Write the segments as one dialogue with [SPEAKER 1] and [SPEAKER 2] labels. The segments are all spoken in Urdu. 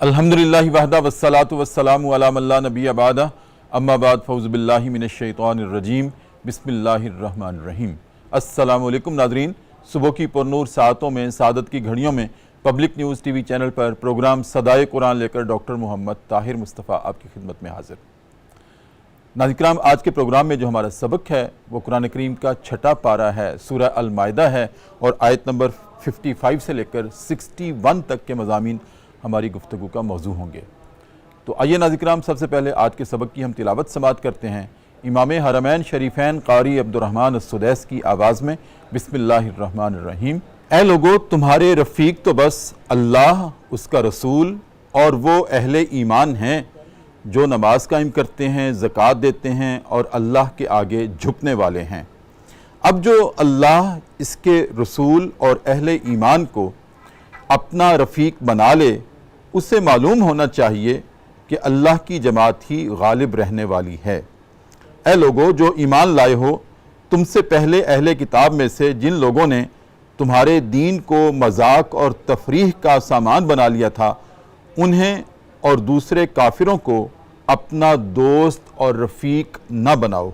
[SPEAKER 1] الحمدللہ وحدہ والصلاۃ والسلام علی من لا نبی بعدہ اما بعد فاعوذ باللہ من الشیطان الرجیم بسم اللہ الرحمن الرحیم۔ السلام علیکم ناظرین، صبح کی پرنور ساعتوں میں سعادت کی گھڑیوں میں پبلک نیوز ٹی وی چینل پر پروگرام صدائے قرآن لے کر ڈاکٹر محمد طاہر مصطفیٰ آپ کی خدمت میں حاضر۔ ناظرین کرام، آج کے پروگرام میں جو ہمارا سبق ہے وہ قرآن کریم کا چھٹا پارہ ہے، سورہ المائدہ ہے، اور آیت نمبر 55 سے لے کر 61 تک کے مضامین ہماری گفتگو کا موضوع ہوں گے۔ تو آئیے ناظرین کرام، سب سے پہلے آج کے سبق کی ہم تلاوت سماعت کرتے ہیں امام حرمین شریفین قاری عبدالرحمن السدیس کی آواز میں۔ بسم اللہ الرحمن الرحیم۔ اے لوگو، تمہارے رفیق تو بس اللہ، اس کا رسول اور وہ اہل ایمان ہیں جو نماز قائم کرتے ہیں، زکوٰۃ دیتے ہیں اور اللہ کے آگے جھکنے والے ہیں۔ اب جو اللہ، اس کے رسول اور اہل ایمان کو اپنا رفیق بنا لے، اسے معلوم ہونا چاہیے کہ اللہ کی جماعت ہی غالب رہنے والی ہے۔ اے لوگو جو ایمان لائے ہو، تم سے پہلے اہل کتاب میں سے جن لوگوں نے تمہارے دین کو مذاق اور تفریح کا سامان بنا لیا تھا، انہیں اور دوسرے کافروں کو اپنا دوست اور رفیق نہ بناؤ۔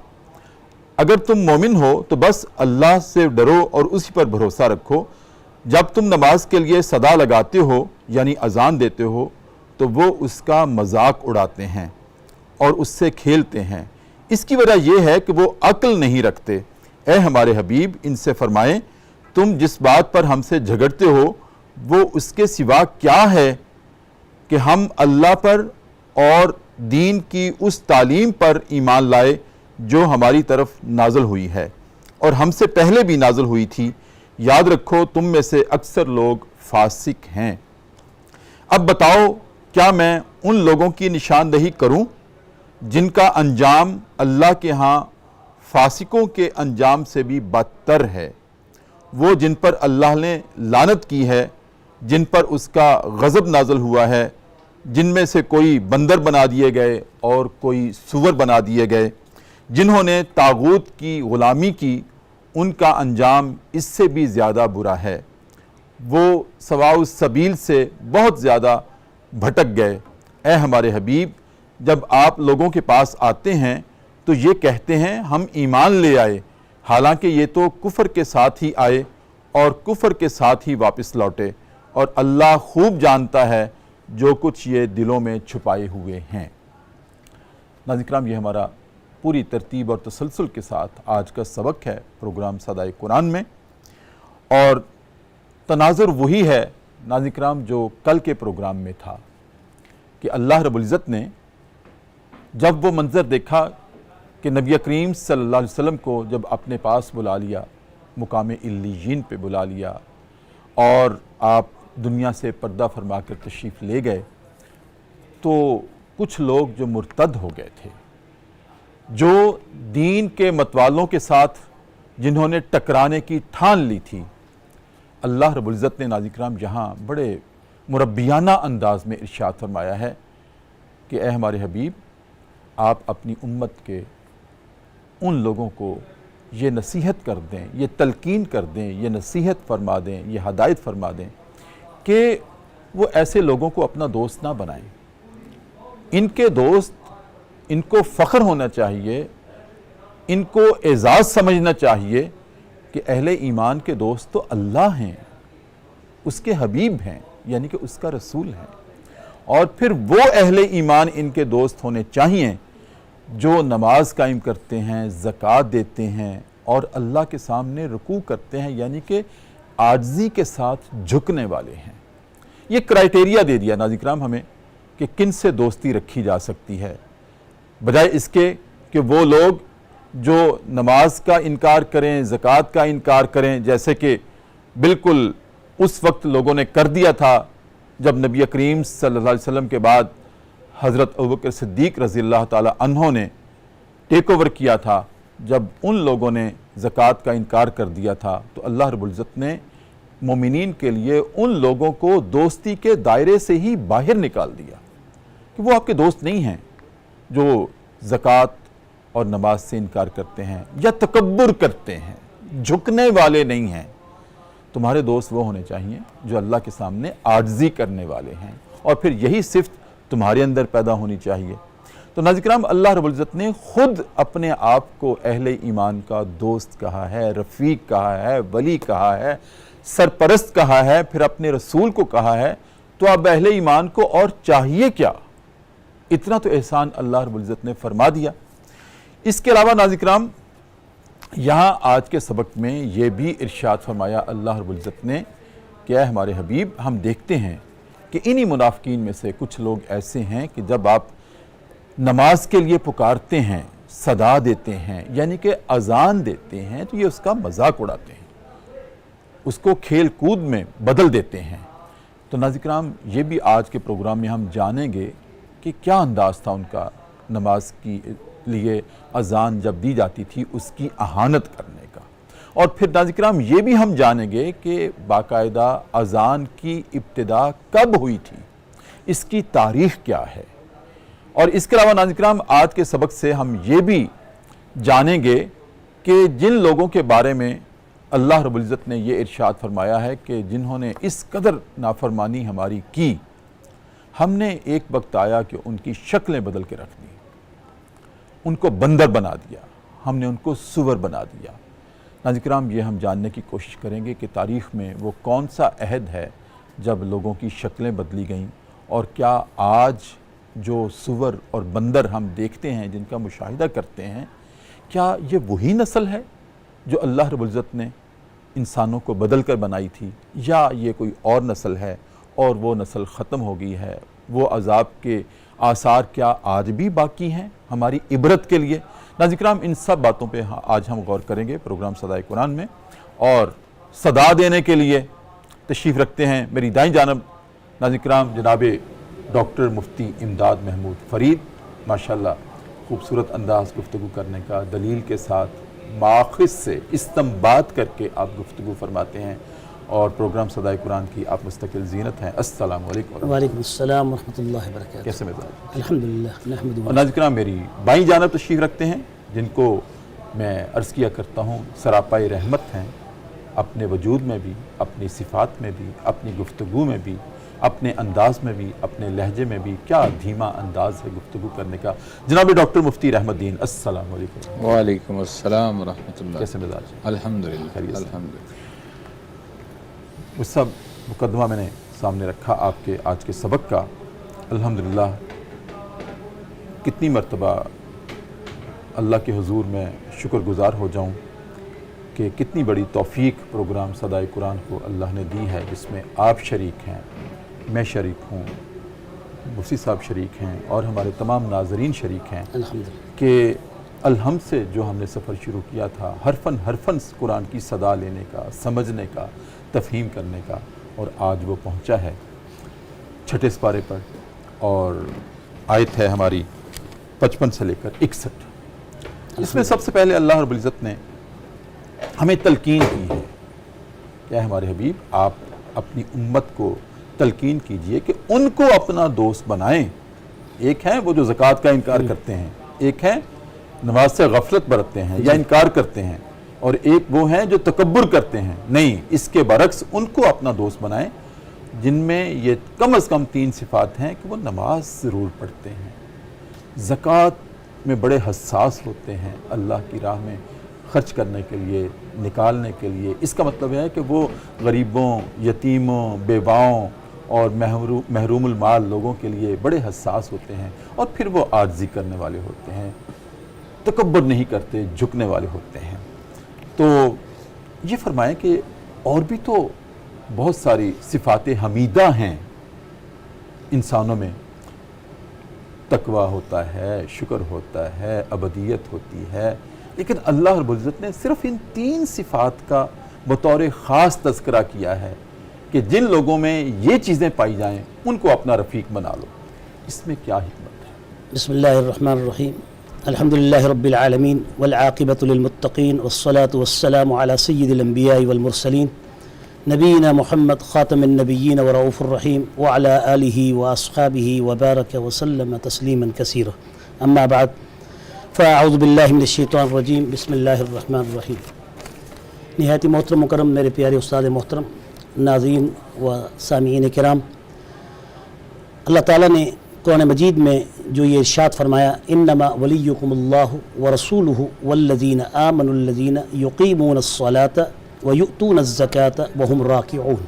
[SPEAKER 1] اگر تم مومن ہو تو بس اللہ سے ڈرو اور اسی پر بھروسہ رکھو۔ جب تم نماز کے لیے صدا لگاتے ہو یعنی اذان دیتے ہو تو وہ اس کا مذاق اڑاتے ہیں اور اس سے کھیلتے ہیں۔ اس کی وجہ یہ ہے کہ وہ عقل نہیں رکھتے۔ اے ہمارے حبیب، ان سے فرمائیں تم جس بات پر ہم سے جھگڑتے ہو وہ اس کے سوا کیا ہے کہ ہم اللہ پر اور دین کی اس تعلیم پر ایمان لائے جو ہماری طرف نازل ہوئی ہے اور ہم سے پہلے بھی نازل ہوئی تھی۔ یاد رکھو تم میں سے اکثر لوگ فاسق ہیں۔ اب بتاؤ، کیا میں ان لوگوں کی نشاندہی کروں جن کا انجام اللہ کے ہاں فاسقوں کے انجام سے بھی بدتر ہے؟ وہ جن پر اللہ نے لعنت کی ہے، جن پر اس کا غضب نازل ہوا ہے، جن میں سے کوئی بندر بنا دیے گئے اور کوئی سور بنا دیے گئے، جنہوں نے طاغوت کی غلامی کی، ان کا انجام اس سے بھی زیادہ برا ہے۔ وہ سواء السبیل سے بہت زیادہ بھٹک گئے۔ اے ہمارے حبیب، جب آپ لوگوں کے پاس آتے ہیں تو یہ کہتے ہیں ہم ایمان لے آئے، حالانکہ یہ تو کفر کے ساتھ ہی آئے اور کفر کے ساتھ ہی واپس لوٹے، اور اللہ خوب جانتا ہے جو کچھ یہ دلوں میں چھپائے ہوئے ہیں۔ ناظرین کرام، یہ ہمارا پوری ترتیب اور تسلسل کے ساتھ آج کا سبق ہے پروگرام صدائے قرآن میں، اور تناظر وہی ہے ناظرین کرام جو کل کے پروگرام میں تھا کہ اللہ رب العزت نے جب وہ منظر دیکھا کہ نبی کریم صلی اللہ علیہ وسلم کو جب اپنے پاس بلا لیا، مقام علیین پہ بلا لیا اور آپ دنیا سے پردہ فرما کر تشریف لے گئے، تو کچھ لوگ جو مرتد ہو گئے تھے، جو دین کے متوالوں کے ساتھ جنہوں نے ٹکرانے کی ٹھان لی تھی، اللہ رب العزت نے ناظرین کرام یہاں بڑے مربیانہ انداز میں ارشاد فرمایا ہے کہ اے ہمارے حبیب، آپ اپنی امت کے ان لوگوں کو یہ نصیحت کر دیں، یہ تلقین کر دیں، یہ نصیحت فرما دیں، یہ ہدایت فرما دیں کہ وہ ایسے لوگوں کو اپنا دوست نہ بنائیں۔ ان کے دوست، ان کو فخر ہونا چاہیے، ان کو اعزاز سمجھنا چاہیے کہ اہل ایمان کے دوست تو اللہ ہیں، اس کے حبیب ہیں، یعنی کہ اس کا رسول ہیں، اور پھر وہ اہل ایمان ان کے دوست ہونے چاہیے جو نماز قائم کرتے ہیں، زکوٰۃ دیتے ہیں اور اللہ کے سامنے رکوع کرتے ہیں، یعنی کہ عاجزی کے ساتھ جھکنے والے ہیں۔ یہ کرائیٹیریا دے دیا ناظرین کرام ہمیں کہ کن سے دوستی رکھی جا سکتی ہے، بجائے اس کے کہ وہ لوگ جو نماز کا انکار کریں، زکوٰۃ کا انکار کریں، جیسے کہ بالکل اس وقت لوگوں نے کر دیا تھا جب نبی کریم صلی اللہ علیہ وسلم کے بعد حضرت ابوبکر صدیق رضی اللہ تعالی عنہ نے ٹیک اوور کیا تھا، جب ان لوگوں نے زکوٰۃ کا انکار کر دیا تھا تو اللہ رب العزت نے مومنین کے لیے ان لوگوں کو دوستی کے دائرے سے ہی باہر نکال دیا کہ وہ آپ کے دوست نہیں ہیں جو زکوٰۃ اور نماز سے انکار کرتے ہیں یا تکبر کرتے ہیں، جھکنے والے نہیں ہیں۔ تمہارے دوست وہ ہونے چاہیے جو اللہ کے سامنے عاجزی کرنے والے ہیں اور پھر یہی صفت تمہارے اندر پیدا ہونی چاہیے۔ تو ناظرین کرام، اللہ رب العزت نے خود اپنے آپ کو اہل ایمان کا دوست کہا ہے، رفیق کہا ہے، ولی کہا ہے، سرپرست کہا ہے، پھر اپنے رسول کو کہا ہے، تو اب اہل ایمان کو اور چاہیے کیا؟ اتنا تو احسان اللہ رب العزت نے فرما دیا۔ اس کے علاوہ ناظرین کرام، یہاں آج کے سبق میں یہ بھی ارشاد فرمایا اللہ رب العزت نے کہ اے ہمارے حبیب، ہم دیکھتے ہیں کہ انہی منافقین میں سے کچھ لوگ ایسے ہیں کہ جب آپ نماز کے لیے پکارتے ہیں، صدا دیتے ہیں، یعنی کہ اذان دیتے ہیں، تو یہ اس کا مذاق اڑاتے ہیں، اس کو کھیل کود میں بدل دیتے ہیں۔ تو ناظرین کرام، یہ بھی آج کے پروگرام میں ہم جانیں گے کہ کیا انداز تھا ان کا نماز کی لیے اذان جب دی جاتی تھی اس کی اہانت کرنے کا، اور پھر ناظرین کرام یہ بھی ہم جانیں گے کہ باقاعدہ اذان کی ابتدا کب ہوئی تھی، اس کی تاریخ کیا ہے۔ اور اس کے علاوہ ناظرین کرام، آج کے سبق سے ہم یہ بھی جانیں گے کہ جن لوگوں کے بارے میں اللہ رب العزت نے یہ ارشاد فرمایا ہے کہ جنہوں نے اس قدر نافرمانی ہماری کی، ہم نے ایک وقت آیا کہ ان کی شکلیں بدل کے رکھ دی، ان کو بندر بنا دیا، ہم نے ان کو سور بنا دیا۔ ناظرین کرام، یہ ہم جاننے کی کوشش کریں گے کہ تاریخ میں وہ کون سا عہد ہے جب لوگوں کی شکلیں بدلی گئیں، اور کیا آج جو سور اور بندر ہم دیکھتے ہیں، جن کا مشاہدہ کرتے ہیں، کیا یہ وہی نسل ہے جو اللہ رب العزت نے انسانوں کو بدل کر بنائی تھی، یا یہ کوئی اور نسل ہے اور وہ نسل ختم ہو گئی ہے؟ وہ عذاب کے آثار کیا آج بھی باقی ہیں ہماری عبرت کے لیے؟ ناظرین کرام، ان سب باتوں پہ آج ہم غور کریں گے پروگرام صدائے قرآن میں، اور صدا دینے کے لیے تشریف رکھتے ہیں میری دائیں جانب ناظرین کرام جناب ڈاکٹر مفتی امداد محمود فرید، ماشاءاللہ خوبصورت انداز گفتگو کرنے کا، دلیل کے ساتھ ماخذ سے استنباط کر کے آپ گفتگو فرماتے ہیں، اور پروگرام صدائے قرآن کی آپ مستقل زینت ہیں۔ السلام علیکم۔
[SPEAKER 2] وعلیکم السلام ورحمۃ اللہ وبرکاتہ۔
[SPEAKER 1] کیسے مزاج؟
[SPEAKER 2] الحمدللہ نحمدہ۔
[SPEAKER 1] اور ناظرین کرام، میری بائیں جانب تشریف رکھتے ہیں جن کو میں عرض کیا کرتا ہوں سراپائے رحمت ہیں، اپنے وجود میں بھی، اپنی صفات میں بھی، اپنی گفتگو میں بھی، اپنے انداز میں بھی، اپنے لہجے میں بھی۔ کیا دھیما انداز ہے گفتگو کرنے کا۔ جناب ڈاکٹر مفتی رحمت الدین، السلام علیکم۔
[SPEAKER 3] وعلیکم السلام ورحمۃ اللہ۔
[SPEAKER 1] کیسے مزاج؟
[SPEAKER 3] الحمدللہ
[SPEAKER 1] خیریت سے؟
[SPEAKER 3] الحمدللہ۔
[SPEAKER 1] وہ سب مقدمہ میں نے سامنے رکھا آپ کے آج کے سبق کا۔ الحمدللہ کتنی مرتبہ اللہ کے حضور میں شکر گزار ہو جاؤں کہ کتنی بڑی توفیق پروگرام صدائے قرآن کو اللہ نے دی ہے، جس میں آپ شریک ہیں، میں شریک ہوں، مفتی صاحب شریک ہیں، اور ہمارے تمام ناظرین شریک ہیں
[SPEAKER 2] الحمدللہ
[SPEAKER 1] کہ الحمد سے جو ہم نے سفر شروع کیا تھا، حرفاً حرفاً قرآن کی صدا لینے کا، سمجھنے کا، تفہیم کرنے کا، اور آج وہ پہنچا ہے چھٹے سپارے پر، اور آیت ہے ہماری 55 سے لے کر 61۔ اس میں سب سے پہلے اللہ رب العزت نے ہمیں تلقین کی ہے کہ ہمارے حبیب آپ اپنی امت کو تلقین کیجئے کہ ان کو اپنا دوست بنائیں۔ ایک ہیں وہ جو زکوٰۃ کا انکار کرتے ہیں، ایک ہیں نماز سے غفلت برتتے ہیں یا انکار کرتے ہیں، اور ایک وہ ہیں جو تکبر کرتے ہیں۔ نہیں، اس کے برعکس ان کو اپنا دوست بنائیں جن میں یہ کم از کم 3 صفات ہیں کہ وہ نماز ضرور پڑھتے ہیں، زکوٰۃ میں بڑے حساس ہوتے ہیں، اللہ کی راہ میں خرچ کرنے کے لیے، نکالنے کے لیے۔ اس کا مطلب ہے کہ وہ غریبوں، یتیموں، بیواؤں اور محروم المال لوگوں کے لیے بڑے حساس ہوتے ہیں، اور پھر وہ عاجزی کرنے والے ہوتے ہیں، تکبر نہیں کرتے، جھکنے والے ہوتے ہیں۔ تو یہ فرمائیں کہ اور بھی تو بہت ساری صفات حمیدہ ہیں انسانوں میں، تقوی ہوتا ہے، شکر ہوتا ہے، عبدیت ہوتی ہے، لیکن اللہ رب العزت نے صرف ان 3 صفات کا بطور خاص تذکرہ کیا ہے کہ جن لوگوں میں یہ چیزیں پائی جائیں ان کو اپنا رفیق بنا لو۔ اس میں کیا حکمت ہے؟
[SPEAKER 2] بسم اللہ الرحمن الرحیم۔ الحمدللہ رب العالمین والعاقبۃ للمتقین والصلاة والسلام علی سید الانبیاء والمرسلین نبینا محمد خاتم النبیین ورؤوف الرحیم وعلی آلہ واصحابہ وبارک وسلم تسلیما کثیرا، اما بعد فاعوذ باللہ من الشیطان الرجیم، بسم اللہ الرحمن الرحیم۔ نہایت محترم مکرم میرے پیارے استاد محترم، ناظرین و سامعین کرام، اللہ تعالیٰ نے قرآن مجید میں جو یہ ارشاد فرمایا انما ولیکم اللہ ورسولہ والذین آمنوا الذین یقیمون الصلاۃ ویؤتون الزکاۃ وہم راکعون،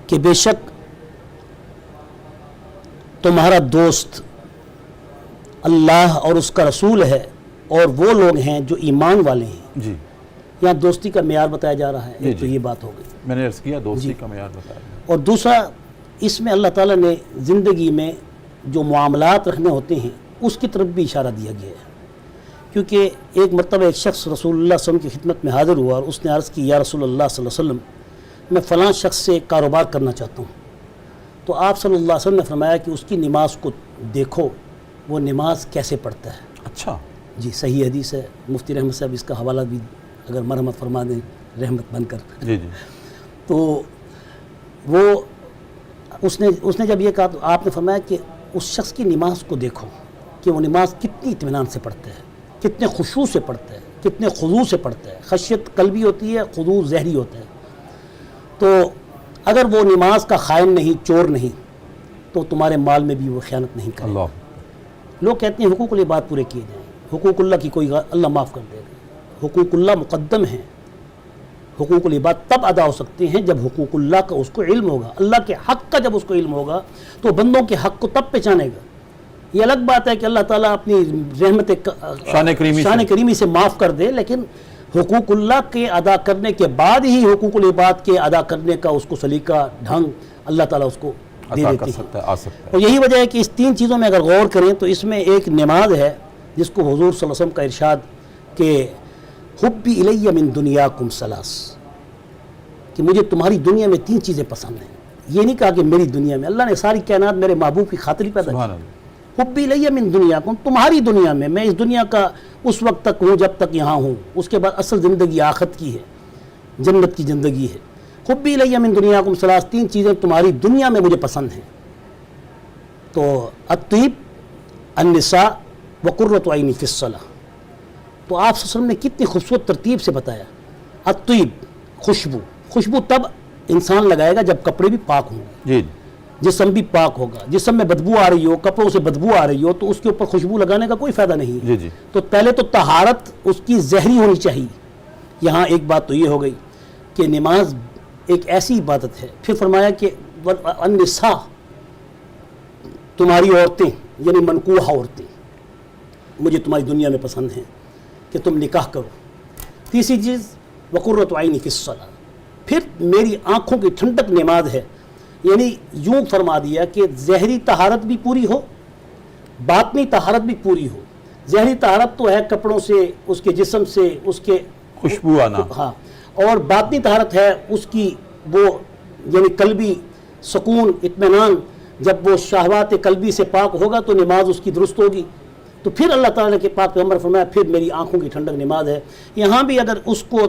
[SPEAKER 2] کہ بے شک تمہارا دوست اللہ اور اس کا رسول ہے اور وہ لوگ ہیں جو ایمان والے ہیں۔
[SPEAKER 1] جی
[SPEAKER 2] یہاں دوستی کا معیار بتایا جا رہا ہے،
[SPEAKER 1] جی
[SPEAKER 2] ایک تو
[SPEAKER 1] جی۔
[SPEAKER 2] یہ بات ہو گئی،
[SPEAKER 1] میں نے عرض کیا دوستی کا معیار بتایا۔
[SPEAKER 2] اور دوسرا اس میں اللہ تعالیٰ نے زندگی میں جو معاملات رکھنے ہوتے ہیں اس کی طرف بھی اشارہ دیا گیا ہے، کیونکہ ایک مرتبہ ایک شخص رسول اللہ صلی اللہ علیہ وسلم کی خدمت میں حاضر ہوا اور اس نے عرض کی یا رسول اللہ صلی اللہ علیہ وسلم میں فلاں شخص سے کاروبار کرنا چاہتا ہوں، تو آپ صلی اللہ علیہ وسلم نے فرمایا کہ اس کی نماز کو دیکھو، وہ نماز کیسے پڑھتا ہے۔
[SPEAKER 1] اچھا
[SPEAKER 2] جی صحیح حدیث ہے، مفتی رحمت صاحب اس کا حوالہ بھی اگر مرحمت فرما دیں رحمت بن کر۔
[SPEAKER 1] جی جی
[SPEAKER 2] تو وہ اس نے جب یہ کہا تو آپ نے فرمایا کہ اس شخص کی نماز کو دیکھو کہ وہ نماز کتنی اطمینان سے پڑھتا ہے، کتنے خشوع سے پڑھتا ہے، کتنے خضوع سے پڑھتا ہے۔ خشیت قلبی ہوتی ہے، خضوع ظہری ہوتا ہے۔ تو اگر وہ نماز کا خائن نہیں، چور نہیں، تو تمہارے مال میں بھی وہ خیانت نہیں کرے۔
[SPEAKER 1] اللہ
[SPEAKER 2] لوگ کہتے ہیں حقوق العباد پورے کیے جائیں، حقوق اللہ کی کوئی اللہ معاف کر دے گا۔ حقوق اللہ مقدم ہیں، حقوق العباد تب ادا ہو سکتے ہیں جب حقوق اللہ کا اس کو علم ہوگا، اللہ کے حق کا جب اس کو علم ہوگا تو بندوں کے حق کو تب پہچانے گا۔ یہ الگ بات ہے کہ اللہ تعالیٰ اپنی رحمت شان کریمی سے معاف کر دے، لیکن حقوق اللہ کے ادا کرنے کے بعد ہی حقوق العباد کے ادا کرنے کا اس کو سلیقہ ڈھنگ اللہ تعالیٰ اس کو دے
[SPEAKER 1] عطا
[SPEAKER 2] دیتے
[SPEAKER 1] کر
[SPEAKER 2] ہیں۔
[SPEAKER 1] سکتا ہے، آ سکتا ہے۔
[SPEAKER 2] اور یہی وجہ ہے کہ اس تین چیزوں میں اگر غور کریں تو اس میں ایک نماز ہے جس کو حضور صلی اللہ علیہ وسلم کا ارشاد کہ حبی الیہ من دنیاکم ثلاث، کہ مجھے تمہاری دنیا میں تین چیزیں پسند ہیں۔ یہ نہیں کہا کہ میری دنیا میں، اللہ نے ساری کائنات میرے محبوب کی خاطر ہی پیدا
[SPEAKER 1] سبحان
[SPEAKER 2] کی۔
[SPEAKER 1] اللہ۔
[SPEAKER 2] حبی الیہ من دنیاکم، تمہاری دنیا میں اس دنیا کا اس وقت تک ہوں جب تک یہاں ہوں، اس کے بعد اصل زندگی آخرت کی ہے، جنت کی زندگی ہے۔ حبی الیہ من دنیاکم ثلاث، تین چیزیں تمہاری دنیا میں مجھے پسند ہیں۔ تو الطیب، النساء وقرۃ عینی فی الصلاۃ۔ تو آپ صلی اللہ علیہ وسلم نے کتنی خوبصورت ترتیب سے بتایا۔ الطیب، خوشبو، خوشبو تب انسان لگائے گا جب کپڑے بھی پاک ہوں گے،
[SPEAKER 1] جی
[SPEAKER 2] جسم بھی پاک ہوگا۔ جسم میں بدبو آ رہی ہو، کپڑوں سے بدبو آ رہی ہو تو اس کے اوپر خوشبو لگانے کا کوئی فائدہ نہیں ہے۔
[SPEAKER 1] جی جی
[SPEAKER 2] تو پہلے تو طہارت اس کی ظہری ہونی چاہیے۔ یہاں ایک بات تو یہ ہو گئی کہ نماز ایک ایسی عبادت ہے۔ پھر فرمایا کہ النساء، تمہاری عورتیں یعنی منکوحہ عورتیں مجھے تمہاری دنیا میں پسند ہیں کہ تم نکاح کرو۔ تیسری چیز وقرۃ عینی فی الصلاۃ، پھر میری آنکھوں کی ٹھنڈک نماز ہے۔ یعنی یوں فرما دیا کہ ظہری طہارت بھی پوری ہو، باطنی طہارت بھی پوری ہو۔ ظہری طہارت تو ہے کپڑوں سے، اس کے جسم سے، اس کے
[SPEAKER 1] خوشبو آنا،
[SPEAKER 2] ہاں، اور باطنی طہارت ہے اس کی وہ یعنی قلبی سکون، اطمینان۔ جب وہ شہوات قلبی سے پاک ہوگا تو نماز اس کی درست ہوگی۔ تو پھر اللہ تعالیٰ کے پاک پیغمبر فرمایا پھر میری آنکھوں کی ٹھنڈک نماز ہے۔ یہاں بھی اگر اس کو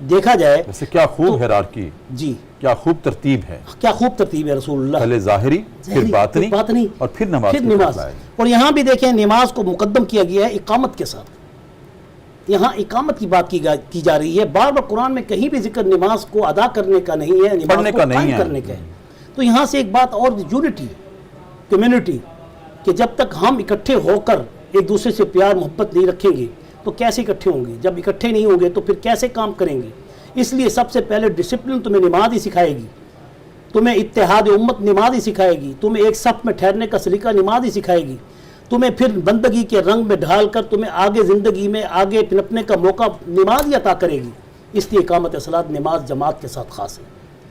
[SPEAKER 2] دیکھا جائے،
[SPEAKER 1] ویسے کیا خوب ہیرارکی،
[SPEAKER 2] جی
[SPEAKER 1] کیا خوب ترتیب ہے،
[SPEAKER 2] کیا خوب ترتیب ہے رسول اللہ۔
[SPEAKER 1] پہلے ظاہری، پھر باطنی، اور پھر نماز کی طرف لائے۔
[SPEAKER 2] اور یہاں بھی دیکھیں نماز کو مقدم کیا گیا ہے اقامت کے ساتھ۔ یہاں اقامت کی بات کی جا رہی ہے۔ بار بار قرآن میں کہیں بھی ذکر نماز کو ادا کرنے کا نہیں ہے، نماز
[SPEAKER 1] پڑھنے
[SPEAKER 2] کو
[SPEAKER 1] کا نہیں
[SPEAKER 2] قائم
[SPEAKER 1] ہے۔
[SPEAKER 2] کرنے کا ہے۔ تو یہاں سے ایک بات اور، یونٹی، کمیونٹی، کہ جب تک ہم اکٹھے ہو کر ایک دوسرے سے پیار محبت نہیں رکھیں گے تو کیسے اکٹھے ہوں گے؟ جب اکٹھے نہیں ہوں گے تو پھر کیسے کام کریں گے؟ اس لیے سب سے پہلے ڈسپلن تمہیں نماز ہی سکھائے گی، تمہیں اتحاد امت نماز ہی سکھائے گی، تمہیں ایک صف میں ٹھہرنے کا سلیقہ نماز ہی سکھائے گی، تمہیں پھر بندگی کے رنگ میں ڈھال کر تمہیں آگے زندگی میں آگے پنپنے کا موقع نماز ہی عطا کرے گی۔ اس لیے اقامت صلاۃ نماز جماعت کے ساتھ خاص ہے،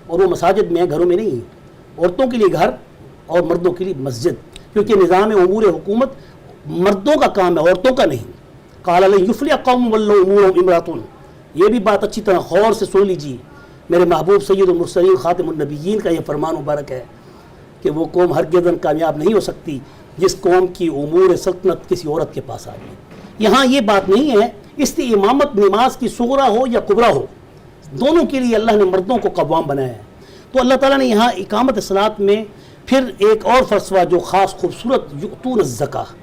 [SPEAKER 2] اور وہ مساجد میں ہے، گھروں میں نہیں ہے۔ عورتوں کے لیے گھر اور مردوں کے لیے مسجد، کیونکہ نظام امور حکومت مردوں کا کام ہے، عورتوں کا نہیں۔ قال لن یفلح قوم ولوا امورهم امرأۃ، یہ بھی بات اچھی طرح غور سے سن لیجیے۔ میرے محبوب سید المرسلین خاتم النبیین کا یہ فرمان مبارک ہے کہ وہ قوم ہرگز کامیاب نہیں ہو سکتی جس قوم کی امور سلطنت کسی عورت کے پاس آ گئی۔ یہاں یہ بات نہیں ہے اس کی امامت نماز کی صغرا ہو یا کبرا ہو، دونوں کے لیے اللہ نے مردوں کو قوام بنایا ہے۔ تو اللہ تعالیٰ نے یہاں اقامت صلاۃ میں پھر ایک اور فلسفہ جو خاص خوبصورت، یؤتون الزکاۃ،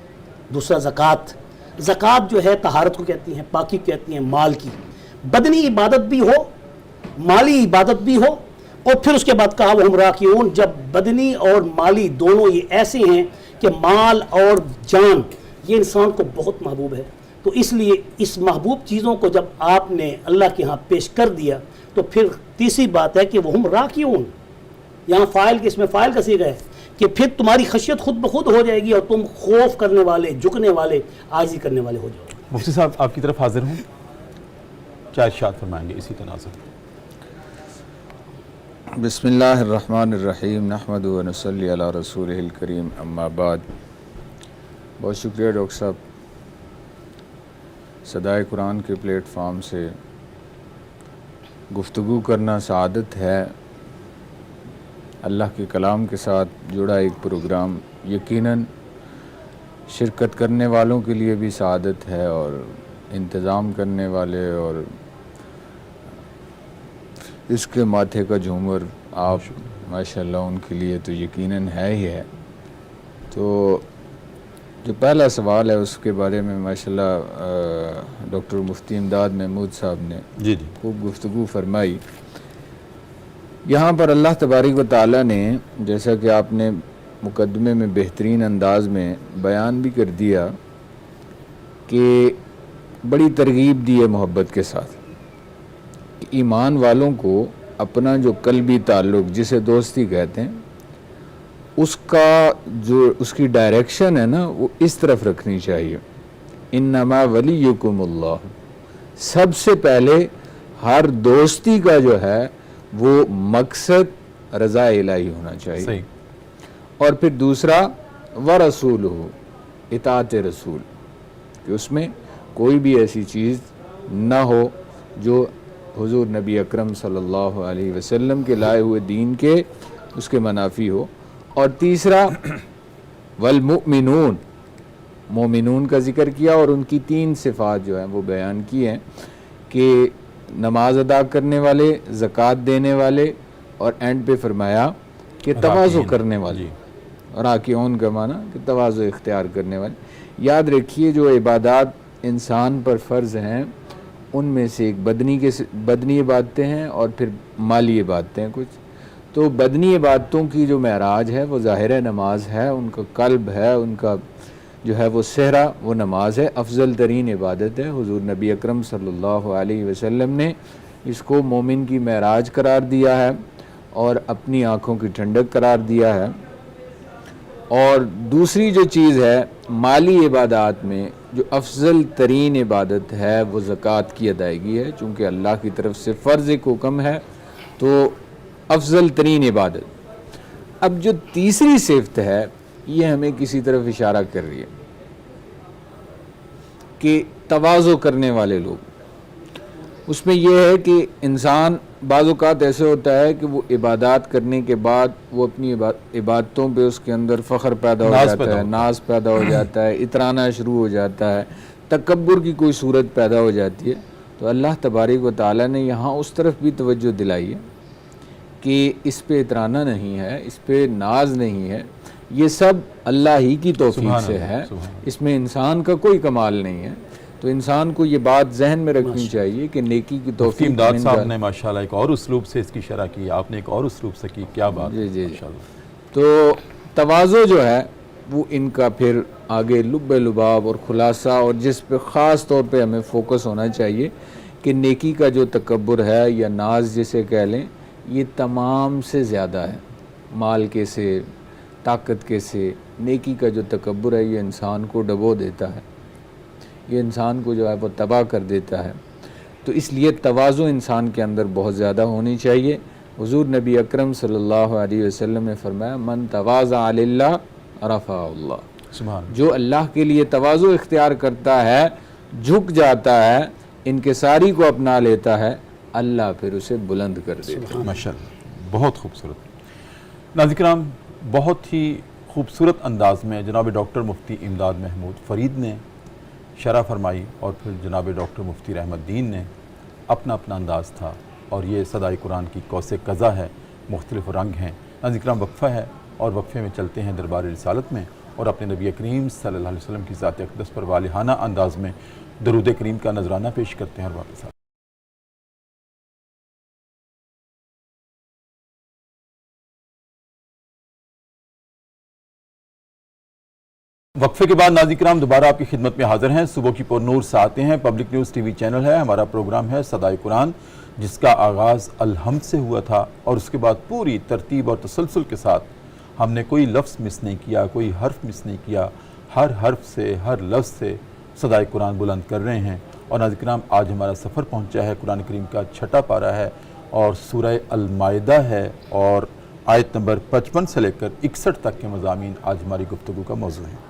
[SPEAKER 2] دوسرا زکوٰۃ۔ زکوٰۃ جو ہے طہارت کو کہتی ہیں، پاکی کو کہتی ہیں، مال کی۔ بدنی عبادت بھی ہو، مالی عبادت بھی ہو، اور پھر اس کے بعد کہا وہ ہم راکعون، جب بدنی اور مالی دونوں یہ ایسے ہیں کہ مال اور جان یہ انسان کو بہت محبوب ہے، تو اس لیے اس محبوب چیزوں کو جب آپ نے اللہ کے ہاں پیش کر دیا تو پھر تیسری بات ہے کہ وہ ہم راکعون، یہاں فاعل کے اس میں فاعل کا صیغہ ہے کہ پھر تمہاری خشیت خود بخود ہو جائے گی اور تم خوف کرنے والے، جھکنے والے، عاجزی کرنے والے ہو جاؤ گے۔
[SPEAKER 1] مفتی صاحب آپ کی طرف حاضر ہوں، کیا ارشاد فرمائیں گے اسی تناظر؟
[SPEAKER 3] بسم اللہ الرحمن الرحیم، نحمد و نصلی علی رسولہ الکریم، اما بعد۔ بہت شکریہ ڈاکٹر صاحب، صدائے قرآن کے پلیٹ فارم سے گفتگو کرنا سعادت ہے۔ اللہ کے کلام کے ساتھ جڑا ایک پروگرام یقیناً شرکت کرنے والوں کے لیے بھی سعادت ہے، اور انتظام کرنے والے اور اس کے ماتھے کا جھومر آپ ماشاءاللہ ان کے لیے تو یقیناً ہے ہی ہے۔ تو جو پہلا سوال ہے اس کے بارے میں ماشاءاللہ ڈاکٹر مفتی امداد محمود صاحب نے
[SPEAKER 1] جی
[SPEAKER 3] خوب گفتگو فرمائی۔ یہاں پر اللہ تبارک و تعالیٰ نے جیسا کہ آپ نے مقدمے میں بہترین انداز میں بیان بھی کر دیا کہ بڑی ترغیب دی ہے محبت کے ساتھ کہ ایمان والوں کو اپنا جو قلبی تعلق جسے دوستی کہتے ہیں اس کا جو اس کی ڈائریکشن ہے نا وہ اس طرف رکھنی چاہیے۔ انما ولیکم اللہ، سب سے پہلے ہر دوستی کا جو ہے وہ مقصد رضا الہی ہونا چاہیے،
[SPEAKER 1] صحیح۔
[SPEAKER 3] اور پھر دوسرا ورسولہ، اطاعت رسول، کہ اس میں کوئی بھی ایسی چیز نہ ہو جو حضور نبی اکرم صلی اللہ علیہ وسلم کے لائے ہوئے دین کے اس کے منافی ہو۔ اور تیسرا والمؤمنون، مومنون کا ذکر کیا اور ان کی 3 صفات جو ہیں وہ بیان کی ہیں کہ نماز ادا کرنے والے، زکوٰۃ دینے والے، اور اینڈ پہ فرمایا کہ تواضع کرنے والے، راکعون کا معنی کہ تواضع اختیار کرنے والے۔ یاد رکھیے جو عبادات انسان پر فرض ہیں ان میں سے ایک بدنی عبادتیں ہیں اور پھر مالی عبادتیں ہیں کچھ۔ تو بدنی عبادتوں کی جو معراج ہے وہ ظاہر نماز ہے، ان کا قلب ہے، ان کا جو ہے وہ صحرا وہ نماز ہے، افضل ترین عبادت ہے۔ حضور نبی اکرم صلی اللہ علیہ وسلم نے اس کو مومن کی معراج قرار دیا ہے اور اپنی آنکھوں کی ٹھنڈک قرار دیا ہے۔ اور دوسری جو چیز ہے مالی عبادات میں جو افضل ترین عبادت ہے وہ زکوٰۃ کی ادائیگی ہے، چونکہ اللہ کی طرف سے فرض ایک حکم ہے تو افضل ترین عبادت۔ اب جو تیسری صفت ہے یہ ہمیں کسی طرف اشارہ کر رہی ہے کہ تواضع کرنے والے لوگ، اس میں یہ ہے کہ انسان بعض اوقات ایسے ہوتا ہے کہ وہ عبادات کرنے کے بعد وہ اپنی عبادتوں پہ اس کے اندر فخر پیدا ہو جاتا ہے، ناز پیدا ہو جاتا ہے، اترانا شروع ہو جاتا ہے، تکبر کی کوئی صورت پیدا ہو جاتی ہے۔ تو اللہ تبارک و تعالیٰ نے یہاں اس طرف بھی توجہ دلائی ہے کہ اس پہ اترانا نہیں ہے، اس پہ ناز نہیں ہے، یہ سب اللہ ہی کی توفیق سے ہے، اس میں انسان کا کوئی کمال نہیں ہے۔ تو انسان کو یہ بات ذہن میں رکھنی چاہیے کہ نیکی کی توفیق
[SPEAKER 1] امداد صاحب نے ماشاءاللہ ایک اور اسلوب سے اس کی شرح کی، آپ نے ایک اور اسلوب سے کی، کیا بات ہے ماشاءاللہ۔
[SPEAKER 3] تو تواضع جو ہے وہ ان کا پھر آگے لب لباب اور خلاصہ، اور جس پہ خاص طور پہ ہمیں فوکس ہونا چاہیے کہ نیکی کا جو تکبر ہے یا ناز جسے کہہ لیں یہ تمام سے زیادہ ہے، مال کے سے، طاقت کے سے۔ نیکی کا جو تکبر ہے یہ انسان کو ڈبو دیتا ہے، یہ انسان کو جو ہے وہ تباہ کر دیتا ہے۔ تو اس لیے تواضع انسان کے اندر بہت زیادہ ہونی چاہیے۔ حضور نبی اکرم صلی اللہ علیہ وسلم نے فرمایا من تواضع للہ رفعہ اللہ،
[SPEAKER 1] سبحان اللہ۔
[SPEAKER 3] جو اللہ کے لیے تواضع اختیار کرتا ہے، جھک جاتا ہے، انکساری کو اپنا لیتا ہے، اللہ پھر اسے بلند کر دیتا ہے۔
[SPEAKER 1] ماشاءاللہ، بہت خوبصورت۔ ناظرین کرام، بہت ہی خوبصورت انداز میں جناب ڈاکٹر مفتی امداد محمود فرید نے شرح فرمائی، اور پھر جناب ڈاکٹر مفتی رحمت الدین نے اپنا انداز تھا، اور یہ صدائے قرآن کی کوس قضا ہے، مختلف رنگ ہیں۔ ناظرین کرام، وقفہ ہے اور وقفے میں چلتے ہیں دربار رسالت میں، اور اپنے نبی کریم صلی اللہ علیہ وسلم کی ذات اقدس پر والہانہ انداز میں درود کریم کا نذرانہ پیش کرتے ہیں اور واپس آتے ہیں۔ وقفے کے بعد ناظرین کرام دوبارہ آپ کی خدمت میں حاضر ہیں۔ صبح کی پرنور سے آتے ہیں، پبلک نیوز ٹی وی چینل ہے، ہمارا پروگرام ہے صدائے قرآن، جس کا آغاز الحمد سے ہوا تھا اور اس کے بعد پوری ترتیب اور تسلسل کے ساتھ ہم نے کوئی لفظ مس نہیں کیا، کوئی حرف مس نہیں کیا، ہر حرف سے ہر لفظ سے صدائے قرآن بلند کر رہے ہیں۔ اور ناظرین کرام آج ہمارا سفر پہنچا ہے، قرآن کریم کا 6واں پارہ ہے اور سورہ المائدہ ہے اور آیت نمبر 55 سے لے کر 61 تک کے مضامین آج ہماری گفتگو کا موضوع ہیں۔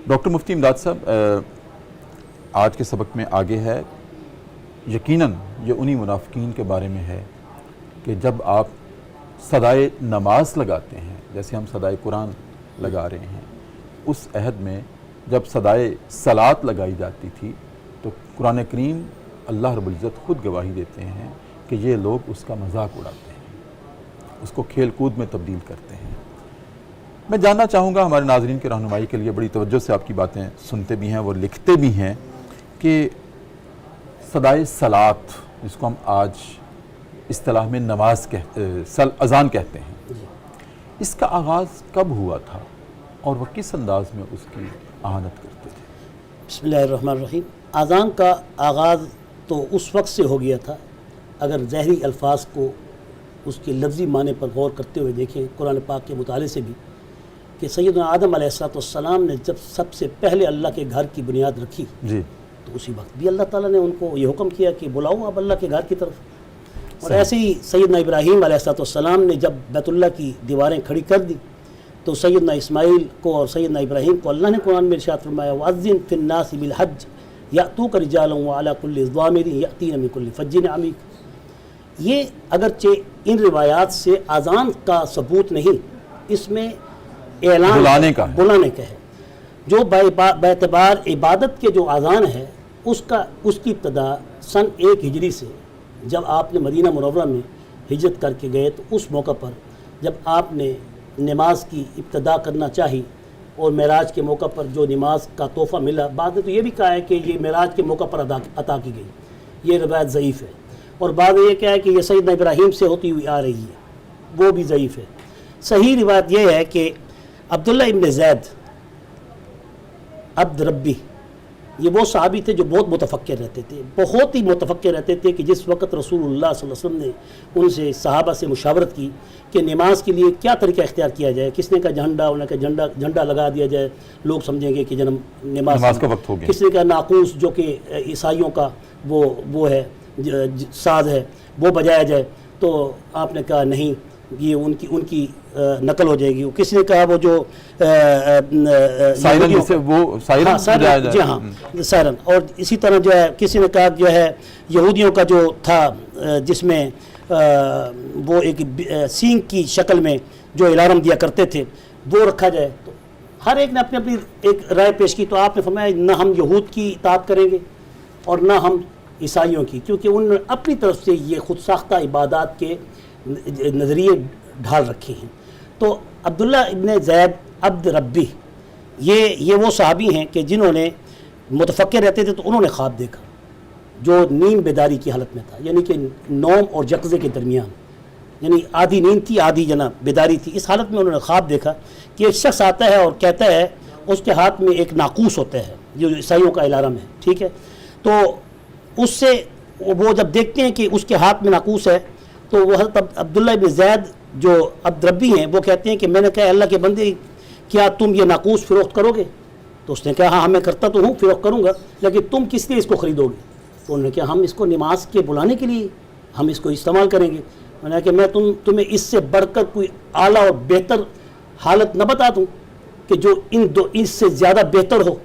[SPEAKER 1] ڈاکٹر مفتی امداد صاحب، آج کے سبق میں آگے ہے، یقیناً یہ انہی منافقین کے بارے میں ہے کہ جب آپ صدائے نماز لگاتے ہیں، جیسے ہم صدائے قرآن لگا رہے ہیں، اس عہد میں جب صدائے صلاۃ لگائی جاتی تھی تو قرآن کریم اللہ رب العزت خود گواہی دیتے ہیں کہ یہ لوگ اس کا مذاق اڑاتے ہیں، اس کو کھیل کود میں تبدیل کرتے ہیں۔ میں جاننا چاہوں گا، ہمارے ناظرین کی رہنمائی کے لیے بڑی توجہ سے آپ کی باتیں سنتے بھی ہیں، وہ لکھتے بھی ہیں، کہ صدائے صلاۃ جس کو ہم آج اصطلاح میں نماز اذان کہتے ہیں، اس کا آغاز کب ہوا تھا اور وہ کس انداز میں اس کی اعانت کرتے تھے؟
[SPEAKER 2] بسم اللہ الرحمن الرحیم۔ اذان کا آغاز تو اس وقت سے ہو گیا تھا، اگر ظاہری الفاظ کو اس کے لفظی معنی پر غور کرتے ہوئے دیکھیں قرآن پاک کے مطالعے سے بھی، کہ سیدنا آدم علیہ السلام نے جب سب سے پہلے اللہ کے گھر کی بنیاد رکھی
[SPEAKER 1] جی،
[SPEAKER 2] تو اسی وقت بھی اللہ تعالیٰ نے ان کو یہ حکم کیا کہ بلاؤ اب اللہ کے گھر کی طرف۔ اور ایسے ہی سیدنا ابراہیم علیہ السلام نے جب بیت اللہ کی دیواریں کھڑی کر دی تو سیدنا اسماعیل کو اور سیدنا ابراہیم کو اللہ نے قرآن میں ارشاد فرمایا وَأَذِّن فِي النَّاسِ بِالْحَجِّ يَأْتُوكَ رِجَالًا وَعَلَىٰ كُلِّ ضَامِرٍ يَأْتِينَ مِن كُلِّ فَجٍّ عَمِيقٍ۔ یہ اگرچہ ان روایات سے اذان کا ثبوت نہیں، اس میں اعلان بلانے کا ہے، جو باعتبار عبادت کے جو اذان ہے اس کی ابتدا سن 1 ہجری سے، جب آپ نے مدینہ منورہ میں ہجرت کر کے گئے تو اس موقع پر جب آپ نے نماز کی ابتدا کرنا چاہی اور معراج کے موقع پر جو نماز کا تحفہ ملا، بعد نے تو یہ بھی کہا ہے کہ یہ معراج کے موقع پر عطا کی گئی، یہ روایت ضعیف ہے، اور بعد نے یہ کہا ہے کہ یہ سیدنا ابراہیم سے ہوتی ہوئی آ رہی ہے، وہ بھی ضعیف ہے۔ صحیح روایت یہ ہے کہ عبداللہ ابن زید عبد ربی، یہ وہ صحابی تھے جو بہت متفکر رہتے تھے، بہت ہی متفکر رہتے تھے، کہ جس وقت رسول اللہ صلی اللہ علیہ وسلم نے ان سے صحابہ سے مشاورت کی کہ نماز کے لیے کیا طریقہ اختیار کیا جائے، کس نے کہا جھنڈا، انہوں نے کہا جھنڈا لگا دیا جائے، لوگ سمجھیں گے کہ نماز کا وقت ہو گیا، کس نے کہا ناقوس جو کہ عیسائیوں کا وہ ہے ساز ہے وہ بجایا جائے، تو آپ نے کہا نہیں، یہ ان کی نقل ہو جائے گی۔ کسی نے کہا وہ جو جی ہاں سائرن، اور اسی طرح جو ہے کسی نے کہا جو ہے یہودیوں کا جو تھا جس میں وہ ایک سینگ کی شکل میں جو الارم دیا کرتے تھے وہ رکھا جائے، تو ہر ایک نے اپنی اپنی ایک رائے پیش کی، تو آپ نے فرمایا نہ ہم یہود کی اطاعت کریں گے اور نہ ہم عیسائیوں کی، کیونکہ انہوں نے اپنی طرف سے یہ خود ساختہ عبادات کے نظریے ڈھال رکھے ہیں۔ تو عبداللہ ابن زید عبد ربی یہ وہ صحابی ہیں کہ جنہوں نے متفکر رہتے تھے، تو انہوں نے خواب دیکھا جو نیم بیداری کی حالت میں تھا، یعنی کہ نوم اور یقظے کے درمیان، یعنی آدھی نیند تھی آدھی جناب بیداری تھی، اس حالت میں انہوں نے خواب دیکھا کہ ایک شخص آتا ہے اور کہتا ہے، اس کے ہاتھ میں ایک ناقوس ہوتا ہے جو عیسائیوں کا الارم ہے، ٹھیک ہے، تو اس سے وہ جب دیکھتے ہیں کہ اس کے ہاتھ میں ناقوس ہے تو وہ حضرت عبداللہ ابن زید جو عبد ربی ہیں وہ کہتے ہیں کہ میں نے کہا اللہ کے بندے کیا تم یہ ناقوس فروخت کرو گے؟ تو اس نے کہا ہاں میں کرتا تو ہوں، فروخت کروں گا، لیکن تم کس لیے اس کو خریدو گے؟ تو انہوں نے کہا ہم اس کو نماز کے بلانے کے لیے ہم اس کو استعمال کریں گے۔ میں نے کہا کہ میں تمہیں اس سے بڑھ کر کوئی اعلیٰ اور بہتر حالت نہ بتا دوں کہ جو اس سے زیادہ بہتر ہو؟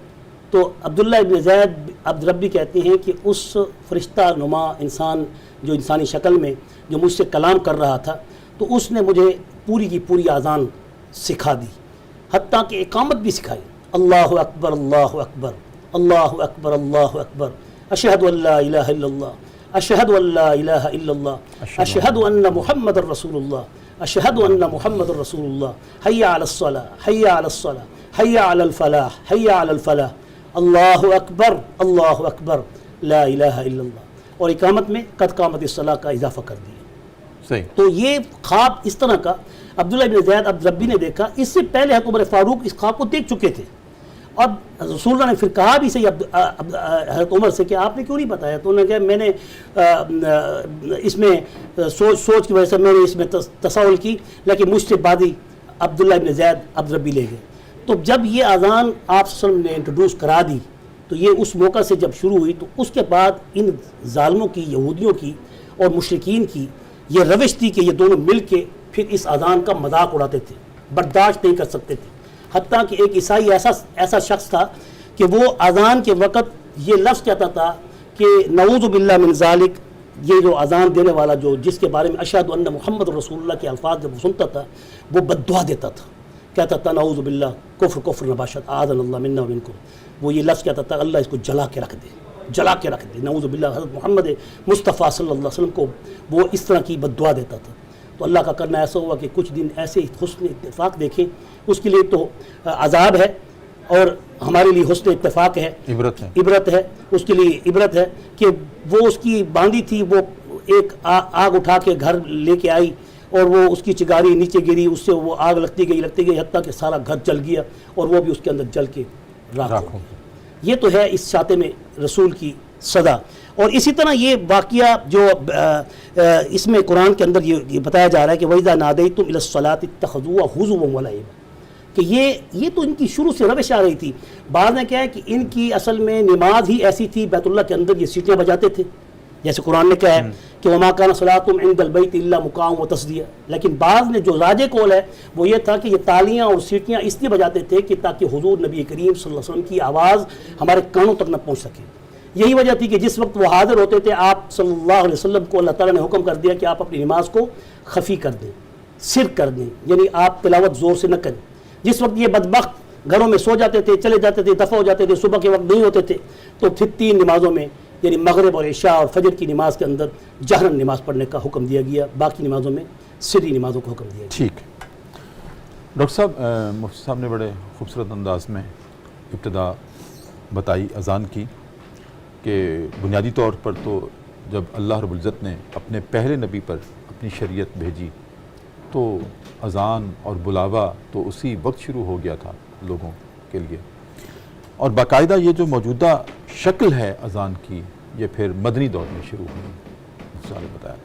[SPEAKER 2] تو عبداللہ ابن زید عبد ربی کہتے ہیں کہ اس فرشتہ نما انسان جو انسانی شکل میں جو مجھ سے کلام کر رہا تھا، تو اس نے مجھے پوری کی پوری اذان سکھا دی، حتیٰ کہ اقامت بھی سکھائی، اللہ اکبر اللہ اکبر اللہ اکبر اللہ اکبر، اشہد ان لا الہ الا اللہ، اشہد ان لا الہ الا اللہ، اشہد ان محمد رسول اللہ، اشہد ان محمد رسول اللہ، حی علی الصلاۃ حی علی الصلاۃ حی علی الفلاح حی علی الفلاح، اللہ اکبر لا الہ الا اللہ، اور اقامت میں قد قامت الصلاۃ کا اضافہ کر دیا۔
[SPEAKER 1] صحیح.
[SPEAKER 2] تو یہ خواب اس طرح کا عبداللہ بن زید الربی نے دیکھا. اس سے پہلے حضرت عمر فاروق اس خواب کو دیکھ چکے تھے. اور رسول اللہ نے پھر کہا بھی صحیح حضرت عمر سے کہ آپ نے کیوں نہیں بتایا؟ تو انہوں نے کہا میں نے اس میں سوچ کی وجہ سے میں نے اس میں تساہل کی، لیکن مجھ سے بعدی عبداللہ بن زید الربی لے گئے. تو جب یہ اذان آپ صلی اللہ علیہ وسلم نے انٹروڈیوس کرا دی تو یہ اس موقع سے جب شروع ہوئی، تو اس کے بعد ان ظالموں کی، یہودیوں کی اور مشرکین کی یہ روش تھی کہ یہ دونوں مل کے پھر اس اذان کا مذاق اڑاتے تھے، برداشت نہیں کر سکتے تھے. حتیٰ کہ ایک عیسائی ایسا شخص تھا کہ وہ اذان کے وقت یہ لفظ کہتا تھا کہ نعوذ باللہ من ذالک، یہ جو اذان دینے والا جس کے بارے میں اشہد ان محمد رسول اللہ کے الفاظ جب وہ سنتا تھا وہ بد دعا دیتا تھا، کہتا تھا نعوذ باللہ کفر نباشت اعاذنا اللہ منا ومنکم. وہ یہ لفظ کہتا تھا اللہ اس کو جلا کے رکھ دے، نعوذ باللہ. حضرت محمد مصطفیٰ صلی اللہ علیہ وسلم کو وہ اس طرح کی بد دعا دیتا تھا. تو اللہ کا کرنا ایسا ہوا کہ کچھ دن ایسے حسن اتفاق دیکھیں. اس کے لیے تو عذاب ہے اور ہمارے لیے حسن اتفاق ہے، عبرت ہے. اس کے لیے عبرت ہے کہ وہ اس کی باندھی تھی، وہ ایک آگ اٹھا کے گھر لے کے آئی اور وہ اس کی چگاری نیچے گری، اس سے وہ آگ لگتی گئی حتیٰ کہ سارا گھر جل گیا اور وہ بھی اس کے اندر جل کے راکھ ہو گیا. یہ تو ہے اس شاطم رسول کی صدا. اور اسی طرح یہ واقعہ جو اس میں قرآن کے اندر یہ بتایا جا رہا ہے کہ وَإِذَا نَادَيْتُمْ إِلَى الصَّلَاةِ اتَّخَذُوهَا هُزُوًا وَلَعِبًا، کہ یہ تو ان کی شروع سے روش آ رہی تھی. بعد نے کہا ہے کہ ان کی اصل میں نماز ہی ایسی تھی، بیت اللہ کے اندر یہ سیٹیاں بجاتے تھے، جیسے قرآن نے کہا ہے کہ وَمَا كَانَ صَلَاتُهُمْ عِندَ الْبَيْتِ إِلَّا مُقَامٌ وَتَصْدِيَةٌ. لیکن بعض نے جو راجے قول ہے وہ یہ تھا کہ یہ تالیاں اور سیٹیاں اس لیے بجاتے تھے کہ تاکہ حضور نبی کریم صلی اللہ علیہ وسلم کی آواز ہمارے کانوں تک نہ پہنچ سکے. یہی وجہ تھی کہ جس وقت وہ حاضر ہوتے تھے آپ صلی اللہ علیہ وسلم کو اللہ تعالیٰ نے حکم کر دیا کہ آپ اپنی نماز کو خفی کر دیں، سر کر دیں، یعنی آپ تلاوت زور سے نہ کریں. جس وقت یہ بدبخت گھروں میں سو جاتے تھے، چلے جاتے تھے، دفع ہو جاتے تھے، صبح کے وقت نہیں ہوتے تھے، تو پھر 3 نمازوں میں یعنی مغرب اور عشاء اور فجر کی نماز کے اندر جہرن نماز پڑھنے کا حکم دیا گیا، باقی نمازوں میں سری نمازوں کا حکم دیا گیا.
[SPEAKER 1] ٹھیک. ڈاکٹر صاحب، مفتی صاحب نے بڑے خوبصورت انداز میں ابتدا بتائی اذان کی کہ بنیادی طور پر تو جب اللہ رب العزت نے اپنے پہلے نبی پر اپنی شریعت بھیجی تو اذان اور بلاوا تو اسی وقت شروع ہو گیا تھا لوگوں کے لیے، اور باقاعدہ یہ جو موجودہ شکل ہے اذان کی یہ پھر مدنی دور میں شروع ہوئی، مفتی صاحب نے بتایا.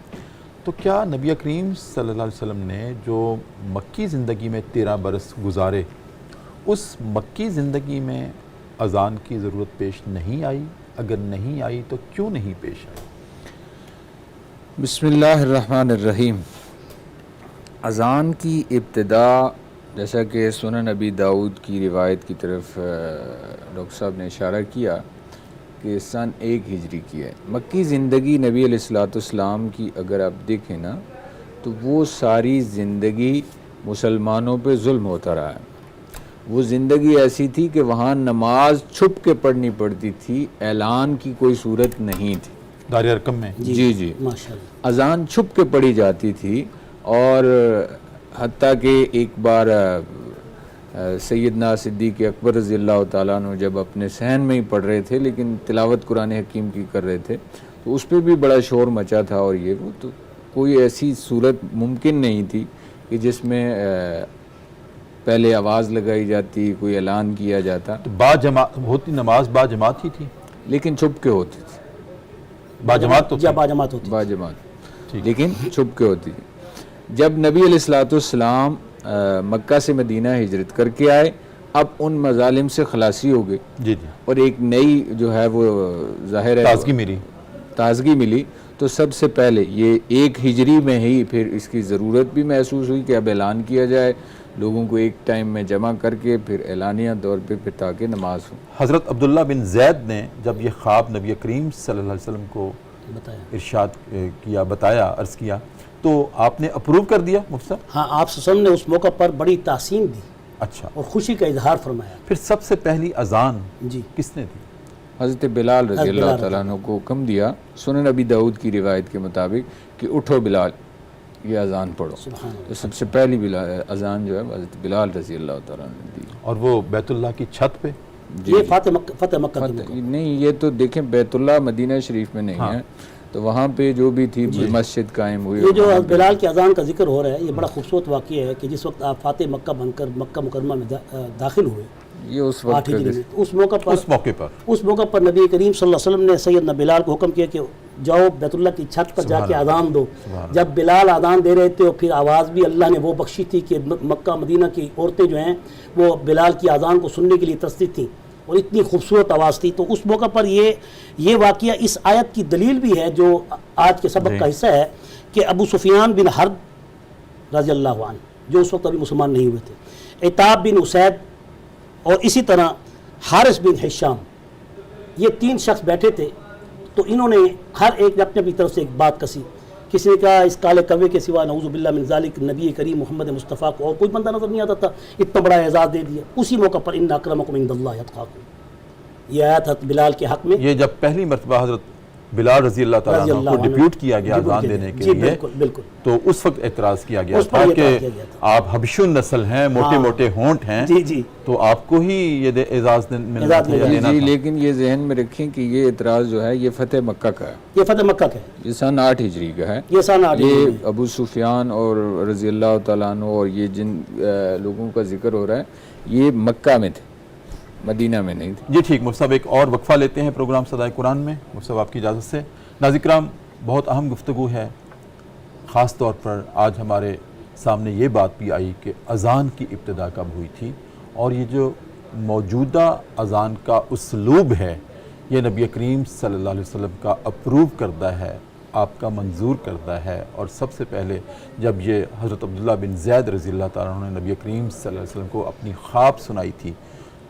[SPEAKER 1] تو کیا نبی کریم صلی اللہ علیہ وسلم نے جو مکی زندگی میں 13 برس گزارے، اس مکی زندگی میں اذان کی ضرورت پیش نہیں آئی؟ اگر نہیں آئی تو کیوں نہیں پیش آئی؟
[SPEAKER 3] بسم اللہ الرحمن الرحیم. اذان کی ابتدا جیسا کہ سنن ابی داؤد کی روایت کی طرف ڈاکٹر صاحب نے اشارہ کیا کہ سن 1 ہجری کی ہے. مکی زندگی نبی علیہ الصلوۃ والسلام کی اگر آپ دیکھیں نا تو وہ ساری زندگی مسلمانوں پہ ظلم ہوتا رہا ہے. وہ زندگی ایسی تھی کہ وہاں نماز چھپ کے پڑھنی پڑتی تھی، اعلان کی کوئی صورت نہیں تھی.
[SPEAKER 1] دار ارقم میں
[SPEAKER 3] جی
[SPEAKER 2] ماشاءاللہ
[SPEAKER 3] اذان چھپ کے پڑھی جاتی تھی. اور حتیٰ کہ ایک بار سیدنا صدیق اکبر رضی اللہ تعالیٰ عنہ جب اپنے صحن میں ہی پڑھ رہے تھے لیکن تلاوت قرآن حکیم کی کر رہے تھے تو اس پہ بھی بڑا شور مچا تھا. اور یہ وہ تو کوئی ایسی صورت ممکن نہیں تھی کہ جس میں پہلے آواز لگائی جاتی، کوئی اعلان کیا جاتا.
[SPEAKER 1] تو با جماعت ہوتی، نماز با جماعت ہی تھی
[SPEAKER 3] لیکن چھپ کے ہوتی تھی.
[SPEAKER 1] با جماعت تو
[SPEAKER 2] با جماعت ہوتی
[SPEAKER 3] با جماعت لیکن چھپ کے ہوتی تھی. جب نبی علیہ الصلوۃ والسلام مکہ سے مدینہ ہجرت کر کے آئے اب ان مظالم سے خلاصی ہو گئی
[SPEAKER 1] جی
[SPEAKER 3] اور ایک نئی جو ہے وہ ظاہر ہے تازگی ملی. تو سب سے پہلے یہ 1 ہجری میں ہی پھر اس کی ضرورت بھی محسوس ہوئی کہ اب اعلان کیا جائے، لوگوں کو ایک ٹائم میں جمع کر کے پھر اعلانیہ طور پہ پھر تاکہ نماز ہو.
[SPEAKER 1] حضرت عبداللہ بن زید نے جب یہ خواب نبی کریم صلی اللہ علیہ وسلم کو ارشاد کیا، بتایا، عرض کیا تو آپ نے اپروو کر دیا مفتی صاحب؟
[SPEAKER 2] ہاں، آپ صلی اللہ علیہ وسلم نے اس موقع پر بڑی تحسین دی
[SPEAKER 1] اچھا،
[SPEAKER 2] اور خوشی کا اظہار فرمایا.
[SPEAKER 1] پھر سب سے پہلی اذان
[SPEAKER 2] جی
[SPEAKER 1] کس نے دی؟
[SPEAKER 3] حضرت بلال رضی اللہ تعالیٰ عنہ کو حکم دیا سنن ابی داؤد کی روایت کے مطابق کہ اٹھو بلال یہ اذان پڑھو. تو سب سے پہلی اذان جو ہے حضرت بلال رضی اللہ تعالیٰ عنہ نے دی.
[SPEAKER 1] اور وہ بیت اللہ کی چھت پہ
[SPEAKER 2] یہ فتح مکہ
[SPEAKER 3] نہیں، یہ تو دیکھیں بیت اللہ مدینہ شریف میں نہیں ہے، تو وہاں پہ جو بھی تھی مسجد قائم ہوئی.
[SPEAKER 2] یہ جو بلال کی اذان کا ذکر ہو رہا ہے یہ بڑا خوبصورت واقعہ ہے کہ جس وقت آپ فاتح مکہ بن کر مکہ مکرمہ میں داخل ہوئے
[SPEAKER 3] یہ اس وقت
[SPEAKER 2] اس موقع پر نبی کریم صلی اللہ علیہ وسلم نے سیدنا بلال کو حکم کیا کہ جاؤ بیت اللہ کی چھت پر جا کے اذان دو. جب بلال اذان دے رہے تھے اور پھر آواز بھی اللہ نے وہ بخشی تھی کہ مکہ مدینہ کی عورتیں جو ہیں وہ بلال کی اذان کو سننے کے لیے ترستی تھیں اور اتنی خوبصورت آواز تھی. تو اس موقع پر یہ واقعہ اس آیت کی دلیل بھی ہے جو آج کے سبق کا حصہ ہے کہ ابو سفیان بن حرب رضی اللہ عنہ جو اس وقت ابھی مسلمان نہیں ہوئے تھے، عتاب بن اسید اور اسی طرح حارث بن حشام، یہ 3 شخص بیٹھے تھے. تو انہوں نے ہر ایک نے اپنی اپنی طرف سے ایک بات کسی. کسی نے کہا اس کالے کوے کے سوا نعوذ باللہ من ذالک نبی کریم محمد مصطفیٰ کو اور کوئی بندہ نظر نہیں آتا تھا، اتنا بڑا اعزاز دے دیا. اسی موقع پر ان اکرمکم عند اللہ اتقاکم، یہ آیت ہے بلال کے حق میں.
[SPEAKER 1] یہ جب پہلی مرتبہ حضرت بلال رضی اللہ تعالیٰ عنہ کو ڈیپیوٹ کیا گیا اذان دینے کے لیے تو اس وقت اعتراض کیا گیا تھا کہ آپ حبشی نسل ہیں، موٹے موٹے ہونٹ ہیں، تو آپ کو ہی یہ اعزاز ملنا تھا.
[SPEAKER 3] لیکن یہ ذہن میں رکھیں کہ یہ اعتراض جو ہے یہ فتح مکہ کا ہے،
[SPEAKER 2] یہ فتح مکہ کا ہے،
[SPEAKER 3] یہ سن 8 ہجری کا ہے. یہ ابو سفیان اور رضی اللہ تعالیٰ عنہ اور یہ جن لوگوں کا ذکر ہو رہا ہے یہ مکہ میں تھے، مدینہ میں نہیں تھے.
[SPEAKER 1] جی ٹھیک، مفتی صاحب ایک اور وقفہ لیتے ہیں پروگرام صدائے قرآن میں، مفتی صاحب آپ کی اجازت سے. ناظرین کرام، بہت اہم گفتگو ہے، خاص طور پر آج ہمارے سامنے یہ بات بھی آئی کہ اذان کی ابتدا کب ہوئی تھی، اور یہ جو موجودہ اذان کا اسلوب ہے یہ نبی کریم صلی اللہ علیہ وسلم کا اپروو کردہ ہے، آپ کا منظور کردہ ہے. اور سب سے پہلے جب یہ حضرت عبداللہ بن زید رضی اللہ تعالیٰ عنہ نے نبی کریم صلی اللہ علیہ وسلم کو اپنی خواب سنائی تھی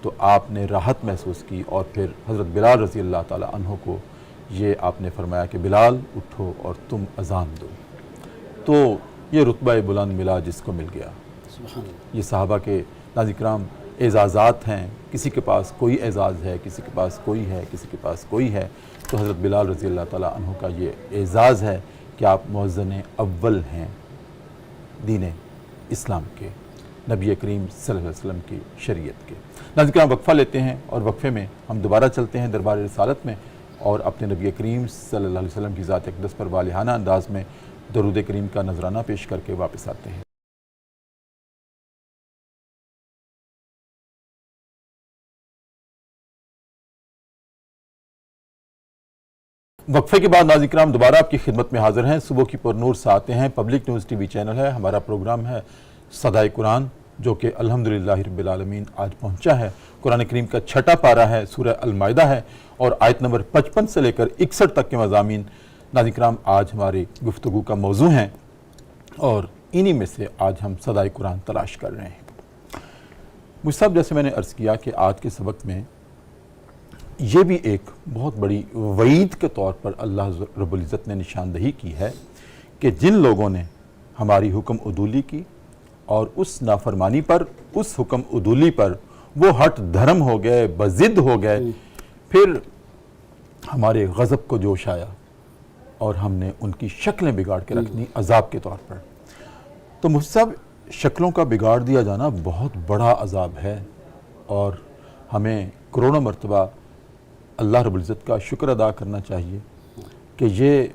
[SPEAKER 1] تو آپ نے راحت محسوس کی، اور پھر حضرت بلال رضی اللہ تعالیٰ عنہ کو یہ آپ نے فرمایا کہ بلال اٹھو اور تم اذان دو. تو یہ رتبہ بلند ملا جس کو مل گیا. یہ صحابہ کے ناظرین کرام اعزازات ہیں، کسی کے پاس کوئی اعزاز ہے، کسی کے پاس کوئی ہے، کسی کے پاس کوئی ہے. تو حضرت بلال رضی اللہ تعالیٰ عنہ کا یہ اعزاز ہے کہ آپ مؤذن اول ہیں دین اسلام کے، نبی کریم صلی اللہ علیہ وسلم کی شریعت کے. ناظرین کرام وقفہ لیتے ہیں اور وقفے میں ہم دوبارہ چلتے ہیں دربار رسالت میں اور اپنے نبی کریم صلی اللہ علیہ وسلم کی ذات اقدس پر والہانہ انداز میں درود کریم کا نذرانہ پیش کر کے واپس آتے ہیں. وقفے کے بعد ناظرین کرام دوبارہ آپ کی خدمت میں حاضر ہیں. صبح کی پر نور سے آتے ہیں، پبلک نیوز ٹی وی چینل ہے، ہمارا پروگرام ہے صدائے قرآن جو کہ الحمدللہ رب العالمین آج پہنچا ہے. قرآن کریم کا 6واں پارہ ہے، سورہ المائدہ ہے، اور آیت نمبر 55 سے لے کر 61 تک کے مضامین ناظرین کرام آج ہماری گفتگو کا موضوع ہیں، اور انہی میں سے آج ہم صدائے قرآن تلاش کر رہے ہیں. مجھ صاحب جیسے میں نے عرض کیا کہ آج کے سبق میں یہ بھی ایک بہت بڑی وعید کے طور پر اللہ رب العزت نے نشاندہی کی ہے کہ جن لوگوں نے ہماری حکم عدولی کی اور اس نافرمانی پر، اس حکم عدولی پر وہ ہٹ دھرم ہو گئے، بضد ہو گئے، پھر ہمارے غضب کو جوش آیا اور ہم نے ان کی شکلیں بگاڑ کے رکھ دی عذاب کے طور پر. تو مجھ صاحب شکلوں کا بگاڑ دیا جانا بہت بڑا عذاب ہے، اور ہمیں کروڑوں مرتبہ اللہ رب العزت کا شکر ادا کرنا چاہیے کہ یہ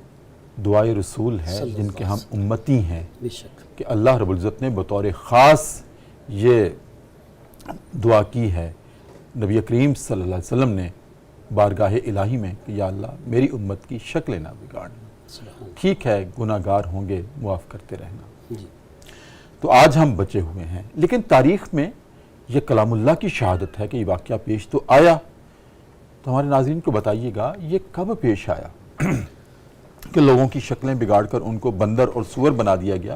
[SPEAKER 1] دعائے رسول ہے جن کے ہم امتی ہیں، کہ اللہ رب العزت نے بطور خاص یہ دعا کی ہے نبی کریم صلی اللہ علیہ وسلم نے بارگاہ الہی میں کہ یا اللہ میری امت کی شکلیں نہ بگاڑنا. ٹھیک ہے گناہ گار ہوں گے، معاف کرتے رہنا. تو آج ہم بچے ہوئے ہیں، لیکن تاریخ میں یہ کلام اللہ کی شہادت ہے کہ یہ واقعہ پیش تو آیا. تو ہمارے ناظرین کو بتائیے گا یہ کب پیش آیا کہ لوگوں کی شکلیں بگاڑ کر ان کو بندر اور سور بنا دیا گیا.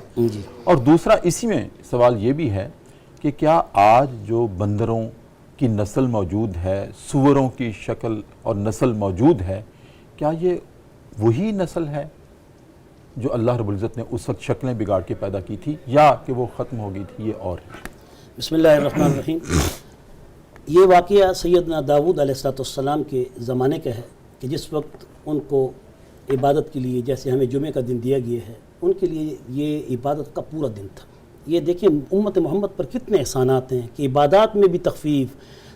[SPEAKER 1] اور دوسرا اسی میں سوال یہ بھی ہے کہ کیا آج جو بندروں کی نسل موجود ہے، سوروں کی شکل اور نسل موجود ہے، کیا یہ وہی نسل ہے جو اللہ رب العزت نے اس وقت شکلیں بگاڑ کے پیدا کی تھی، یا کہ وہ ختم ہو گئی تھی؟ یہ اور ہے.
[SPEAKER 2] بسم اللہ الرحمن الرحیم. یہ واقعہ سیدنا داؤد علیہ السلام کے زمانے کا ہے کہ جس وقت ان کو عبادت کے لیے، جیسے ہمیں جمعہ کا دن دیا گیا ہے، ان کے لیے یہ عبادت کا پورا دن تھا. یہ دیکھیں امت محمد پر کتنے احسانات ہیں کہ عبادات میں بھی تخفیف،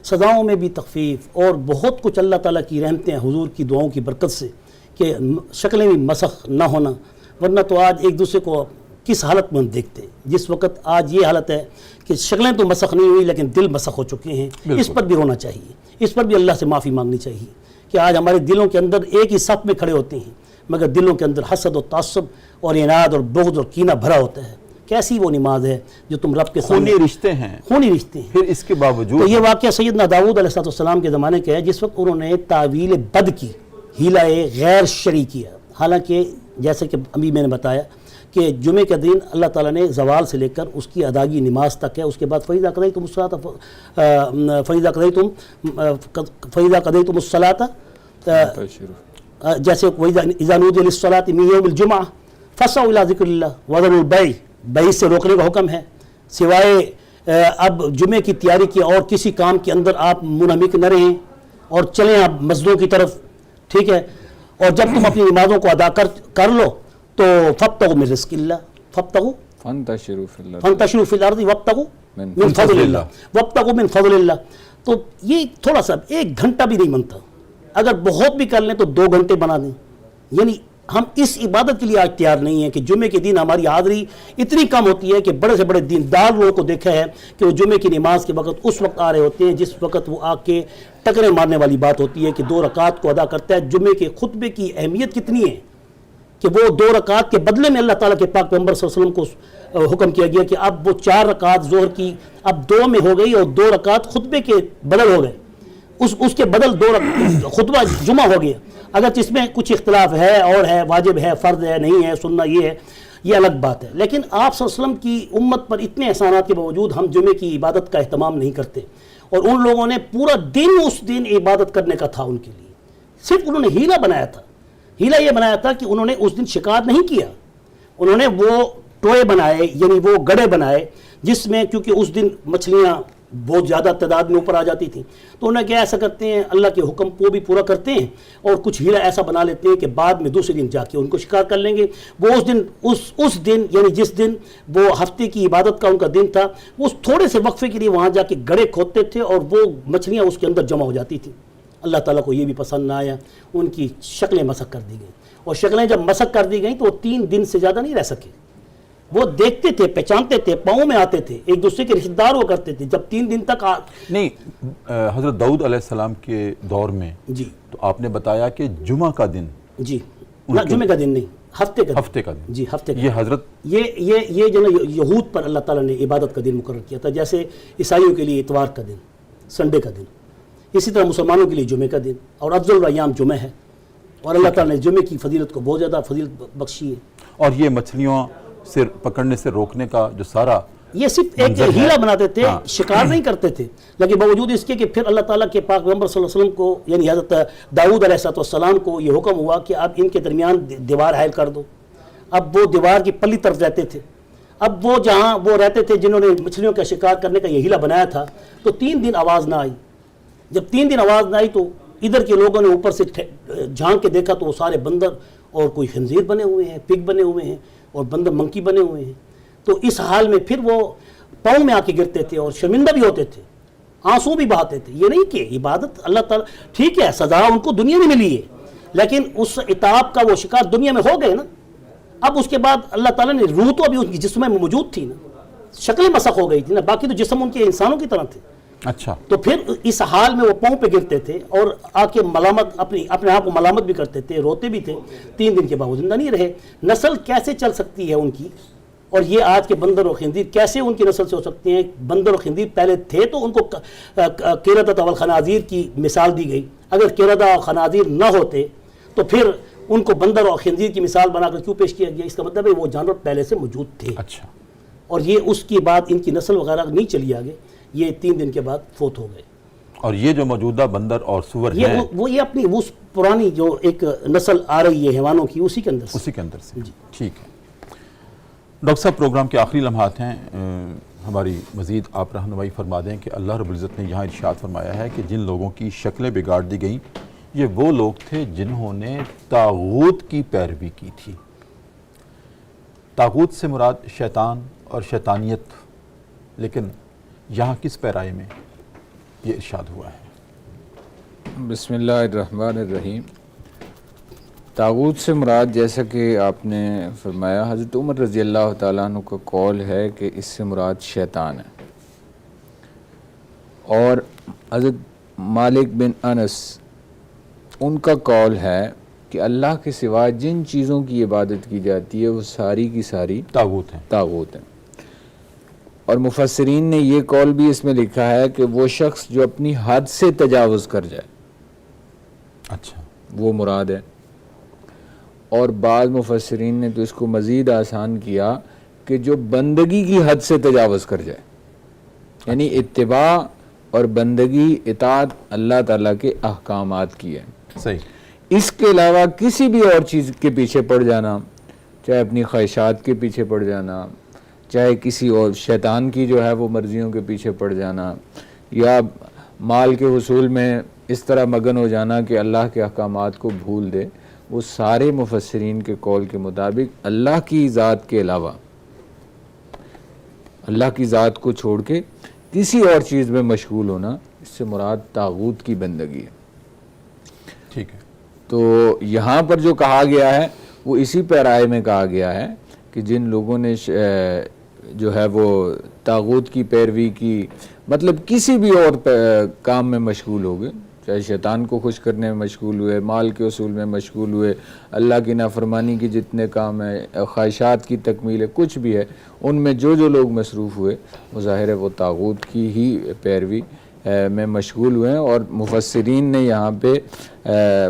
[SPEAKER 2] سزاؤں میں بھی تخفیف، اور بہت کچھ اللہ تعالیٰ کی رحمتیں حضور کی دعاؤں کی برکت سے کہ شکلیں بھی مسخ نہ ہونا، ورنہ تو آج ایک دوسرے کو کس حالت میں ہم دیکھتے ہیں. جس وقت آج یہ حالت ہے کہ شکلیں تو مسخ نہیں ہوئی لیکن دل مسخ ہو چکے ہیں. اس پر بھی رونا چاہیے، اس پر بھی اللہ سے معافی مانگنی چاہیے کہ آج ہمارے دلوں کے اندر ایک ہی صف میں کھڑے ہوتے ہیں مگر دلوں کے اندر حسد و تعصب اور عناد اور بغض اور کینہ بھرا ہوتا ہے. کیسی وہ نماز ہے جو تم رب کے سامنے،
[SPEAKER 1] خونی رشتے ہیں،
[SPEAKER 2] خونی رشتے ہیں.
[SPEAKER 1] پھر اس کے باوجود
[SPEAKER 2] تو یہ واقعہ سیدنا داؤد علیہ السلام کے زمانے کا ہے، جس وقت انہوں نے تعویل بد کی، ہیلہ غیر شرعی کیا. حالانکہ جیسے کہ ابھی میں نے بتایا کہ جمعے کا دن اللہ تعالیٰ نے زوال سے لے کر اس کی ادائیگی نماز تک ہے. اس کے بعد فَإِذَا قَضَيْتُمُ الصَّلَاةَ جیسے اِذَا نُودِیَ لِلصَّلَاةِ مِن یَوْمِ الْجُمْعَةِ فَاسْعَوْا إِلَىٰ ذِکْرِ اللَّهِ وَذَرُوا الْبَیْعَ، بیع سے روکنے کا حکم ہے، سوائے اب جمعے کی تیاری کی اور کسی کام کے اندر آپ منہمک نہ رہیں اور چلیں آپ مسجدوں کی طرف. ٹھیک ہے، اور جب تم اپنی نمازوں کو ادا کر لو تو فَابْتَغُوا مِن رِزْقِ اللَّهِ فَابْتَغُوا فَانْتَشِرُوا فِي الْأَرْضِ وَابْتَغُوا مِن فَضْلِ اللَّهِ وَابْتَغُوا مِن فَضْلِ اللَّهِ. تو یہ تھوڑا سا ایک گھنٹہ بھی نہیں بنتا، اگر بہت بھی کر لیں تو 2 گھنٹے بنا دیں. یعنی ہم اس عبادت کے لیے آج تیار نہیں ہیں کہ جمعے کے دن ہماری حاضری اتنی کم ہوتی ہے کہ بڑے سے بڑے دیندار لوگوں کو دیکھا ہے کہ وہ جمعے کی نماز کے وقت اس وقت آ رہے ہوتے ہیں جس وقت وہ آ کے ٹکرے مارنے والی بات ہوتی ہے کہ 2 رکعت کو ادا کرتا ہے. جمعے کے خطبے کی اہمیت کتنی ہے کہ وہ 2 رکعت کے بدلے میں اللہ تعالیٰ کے پاک پیغمبر صلی اللہ علیہ وسلم کو حکم کیا گیا کہ اب وہ 4 رکعت ظہر کی اب 2 میں ہو گئی اور 2 رکعت خطبے کے بدل ہو گئے. اس کے بدل 2 خطبہ جمعہ ہو گیا. اگرچہ اس میں کچھ اختلاف ہے اور ہے، واجب ہے، فرض ہے، نہیں ہے، سننا یہ ہے، یہ الگ بات ہے. لیکن آپ صلی اللہ علیہ وسلم کی امت پر اتنے احسانات کے باوجود ہم جمعے کی عبادت کا اہتمام نہیں کرتے. اور ان لوگوں نے پورا دن اس دن عبادت کرنے کا تھا ان کے لیے. صرف انہوں نے ہیلہ بنایا تھا. ہیلہ یہ بنایا تھا کہ انہوں نے اس دن شکار نہیں کیا. انہوں نے وہ ٹوئے بنائے، یعنی وہ گڑے بنائے جس میں، کیونکہ اس دن مچھلیاں بہت زیادہ تعداد میں اوپر آ جاتی تھیں، تو انہیں کیا ایسا کرتے ہیں اللہ کے حکم کو بھی پورا کرتے ہیں اور کچھ ہیرا ایسا بنا لیتے ہیں کہ بعد میں دوسرے دن جا کے ان کو شکار کر لیں گے. وہ اس دن یعنی جس دن وہ ہفتے کی عبادت کا ان کا دن تھا، وہ اس تھوڑے سے وقفے کے لیے وہاں جا کے گڑے کھودتے تھے اور وہ مچھلیاں اس کے اندر جمع ہو جاتی تھیں. اللہ تعالیٰ کو یہ بھی پسند نہ آیا، ان کی شکلیں مسخ کر دی گئیں. اور شکلیں جب مسخ کر دی گئیں تو وہ 3 دن سے زیادہ نہیں رہ سکے. وہ دیکھتے تھے، پہچانتے تھے، پاؤں میں آتے تھے، ایک دوسرے کے رشتہ دار ہوا کرتے تھے. جب 3 دن تک
[SPEAKER 1] نہیں حضرت داؤد علیہ السلام کے دور میں
[SPEAKER 2] جی
[SPEAKER 1] تو آپ نے بتایا کہ جمعہ کا دن،
[SPEAKER 2] جی نہ جمعے کا دن نہیں، ہفتے کا دن، جی ہفتے کا.
[SPEAKER 1] یہ حضرت
[SPEAKER 2] یہ جو نا یہود پر اللہ تعالیٰ نے عبادت کا دن مقرر کیا تھا. جیسے عیسائیوں کے لیے اتوار کا دن، سنڈے کا دن، اسی طرح مسلمانوں کے لیے جمعے کا دن، اور افضل الایام جمعہ ہے. اور اللہ تعالیٰ نے جمعے کی فضیلت کو بہت زیادہ فضیلت بخشی ہے.
[SPEAKER 1] اور یہ مچھلیوں سے پکڑنے سے روکنے کا جو سارا
[SPEAKER 2] یہ صرف ایک ہیلہ بناتے تھے، شکار نہیں کرتے تھے. لیکن باوجود اس کے کہ پھر اللہ تعالیٰ کے پاک پیغمبر صلی اللہ علیہ وسلم کو، یعنی حضرت داؤد علیہ السلام کو یہ حکم ہوا کہ اب ان کے درمیان دیوار حائل کر دو. اب وہ دیوار کی پلی طرف رہتے تھے. اب وہ جہاں وہ رہتے تھے جنہوں نے مچھلیوں کا شکار کرنے کا یہ ہیلہ بنایا تھا، تو 3 دن آواز نہ آئی. جب 3 دن آواز نہ آئی تو ادھر کے لوگوں نے اوپر سے جھانک کے دیکھا تو وہ سارے بندر اور کوئی خنزیر بنے ہوئے ہیں، پگ بنے ہوئے ہیں اور بندر منکی بنے ہوئے ہیں. تو اس حال میں پھر وہ پاؤں میں آ کے گرتے تھے اور شرمندہ بھی ہوتے تھے، آنسو بھی بہاتے تھے. یہ نہیں کہ عبادت اللہ تعالیٰ، ٹھیک ہے سزا ان کو دنیا میں ملی ہے، لیکن اس عتاب کا وہ شکار دنیا میں ہو گئے نا. اب اس کے بعد اللہ تعالیٰ نے روح تو ابھی ان کی جسم میں موجود تھی نا، شکلیں مسخ ہو گئی تھی نا، باقی تو جسم ان کے انسانوں کی طرح تھے.
[SPEAKER 1] اچھا،
[SPEAKER 2] تو پھر اس حال میں وہ پاؤں پہ گرتے تھے اور آ کے ملامت اپنے آپ کو ملامت بھی کرتے تھے، روتے بھی تھے. 3 دن کے بعد زندہ نہیں رہے. نسل کیسے چل سکتی ہے ان کی؟ اور یہ آج کے بندر و خنزیر کیسے ان کی نسل سے ہو سکتے ہیں؟ بندر و خنزیر پہلے تھے تو ان کو قردۃ والخنازیر کی مثال دی گئی. اگر قردہ اور خنازیر نہ ہوتے تو پھر ان کو بندر اور خنزیر کی مثال بنا کر کیوں پیش کیا گیا؟ اس کا مطلب ہے وہ جانور پہلے سے موجود تھے.
[SPEAKER 1] اچھا،
[SPEAKER 2] اور یہ اس کے بعد ان کی نسل وغیرہ نہیں چلی آگے، یہ 3 دن کے بعد فوت ہو گئے.
[SPEAKER 1] اور یہ جو موجودہ بندر اور سور ہیں
[SPEAKER 2] یہ اپنی اس پرانی جو ایک نسل آ رہی ہے حیوانوں کی، اسی کے اندر سے.
[SPEAKER 1] جی ٹھیک ہے ڈاکٹر صاحب، پروگرام کے آخری لمحات ہیں، ہماری مزید آپ رہنمائی فرما دیں کہ اللہ رب العزت نے یہاں ارشاد فرمایا ہے کہ جن لوگوں کی شکلیں بگاڑ دی گئیں یہ وہ لوگ تھے جنہوں نے طاغوت کی پیروی کی تھی. طاغوت سے مراد شیطان اور شیطانیت، لیکن یہاں کس پیرائے میں یہ ارشاد ہوا ہے؟
[SPEAKER 3] بسم اللہ الرحمن الرحیم. طاغوت سے مراد جیسا کہ آپ نے فرمایا، حضرت عمر رضی اللہ تعالیٰ عنہ کا قول ہے کہ اس سے مراد شیطان ہے، اور حضرت مالک بن انس ان کا قول ہے کہ اللہ کے سوا جن چیزوں کی عبادت کی جاتی ہے وہ ساری کی ساری
[SPEAKER 1] طاغوت ہیں.
[SPEAKER 3] طاغوت ہیں. اور مفسرین نے یہ قول بھی اس میں لکھا ہے کہ وہ شخص جو اپنی حد سے تجاوز کر جائے
[SPEAKER 1] اچھا
[SPEAKER 3] وہ مراد ہے. اور بعض مفسرین نے تو اس کو مزید آسان کیا کہ جو بندگی کی حد سے تجاوز کر جائے، یعنی اتباع اور بندگی اطاعت اللہ تعالیٰ کے احکامات کی ہے.
[SPEAKER 1] صحیح.
[SPEAKER 3] اس کے علاوہ کسی بھی اور چیز کے پیچھے پڑ جانا، چاہے اپنی خواہشات کے پیچھے پڑ جانا، چاہے کسی اور شیطان کی جو ہے وہ مرضیوں کے پیچھے پڑ جانا، یا مال کے حصول میں اس طرح مگن ہو جانا کہ اللہ کے احکامات کو بھول دے، وہ سارے مفسرین کے قول کے مطابق اللہ کی ذات کے علاوہ، اللہ کی ذات کو چھوڑ کے کسی اور چیز میں مشغول ہونا، اس سے مراد طاغوت کی بندگی ہے.
[SPEAKER 1] ٹھیک ہے.
[SPEAKER 3] تو یہاں پر جو کہا گیا ہے وہ اسی پیرائے میں کہا گیا ہے کہ جن لوگوں نے جو ہے وہ طاغوت کی پیروی کی، مطلب کسی بھی اور کام میں مشغول ہو گئے، چاہے شیطان کو خوش کرنے میں مشغول ہوئے، مال کے اصول میں مشغول ہوئے، اللہ کی نافرمانی کی جتنے کام ہیں، خواہشات کی تکمیل ہے، کچھ بھی ہے، ان میں جو لوگ مصروف ہوئے وہ ظاہر ہے وہ طاغوت کی ہی پیروی میں مشغول ہوئے ہیں. اور مفسرین نے یہاں پہ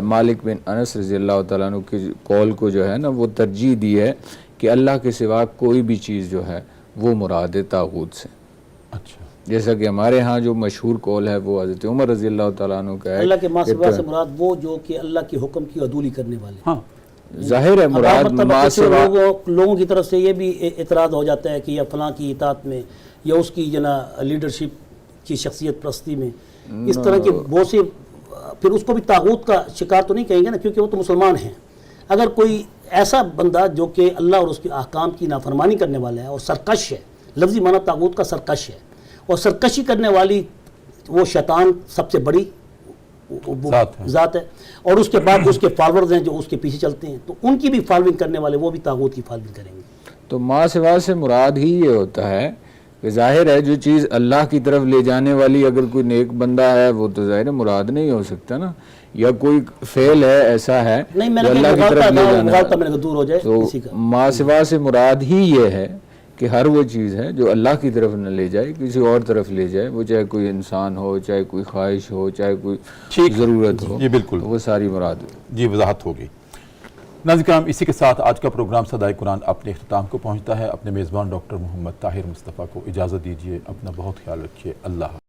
[SPEAKER 3] مالک بن انس رضی اللہ تعالیٰ عنہ کے قول کو جو ہے نا وہ ترجیح دی ہے کہ اللہ کے سوا کوئی بھی چیز جو ہے وہ مراد ہے طاغوت سے.
[SPEAKER 1] اچھا.
[SPEAKER 3] جیسا کہ ہمارے ہاں جو مشہور قول ہے وہ حضرت عمر رضی اللہ تعالیٰ عنہ کا ہے
[SPEAKER 2] اللہ کے ما سوا سے مراد وہ جو کہ اللہ کے حکم کی عدولی کرنے والے.
[SPEAKER 1] ہاں
[SPEAKER 3] ظاہر ہے مراد ما سوا.
[SPEAKER 2] لوگوں کی طرف سے یہ بھی اعتراض ہو جاتا ہے کہ یا فلاں کی اطاعت میں یا اس کی لیڈرشپ کی شخصیت پرستی میں، اس طرح کی بہت سی، پھر اس کو بھی طاغوت کا شکار تو نہیں کہیں گے نا، کیونکہ وہ تو مسلمان ہیں. اگر کوئی ایسا بندہ جو کہ اللہ اور اس کے احکام کی نافرمانی کرنے والا ہے اور سرکش ہے، لفظی معنی طاغوت کا سرکش ہے، اور سرکشی کرنے والی وہ شیطان سب سے بڑی ذات ہے، اور اس کے بعد اس کے فالورز ہیں جو اس کے پیچھے چلتے ہیں، تو ان کی بھی فالوئنگ کرنے والے وہ بھی طاغوت کی فالوئنگ کریں گے.
[SPEAKER 3] تو ما سوا سے مراد ہی یہ ہوتا ہے کہ ظاہر ہے جو چیز اللہ کی طرف لے جانے والی اگر کوئی نیک بندہ ہے وہ تو ظاہر ہے مراد نہیں ہو سکتا نا، یا کوئی فعل ہے ایسا ہے
[SPEAKER 2] نہیں، میں
[SPEAKER 3] جو
[SPEAKER 2] نے
[SPEAKER 3] اللہ کی طرف لے جانا ہے،
[SPEAKER 2] میں نے دور ہو جائے
[SPEAKER 3] تو
[SPEAKER 2] کسی کا.
[SPEAKER 3] ما سوا سے مراد ہی یہ ہے کہ ہر وہ چیز ہے جو اللہ کی طرف نہ لے جائے، کسی اور طرف لے جائے، وہ چاہے کوئی انسان ہو، چاہے کوئی خواہش ہو، چاہے کوئی ضرورت ہو،
[SPEAKER 1] یہ بالکل
[SPEAKER 3] وہ ساری مراد ہے.
[SPEAKER 1] جی وضاحت ہوگی. ناظرین کرام، اسی کے ساتھ آج کا پروگرام صدائے قرآن اپنے اختتام کو پہنچتا ہے. اپنے میزبان ڈاکٹر محمد طاہر مصطفیٰ کو اجازت دیجیے. اپنا بہت خیال رکھیے. اللہ حافظ.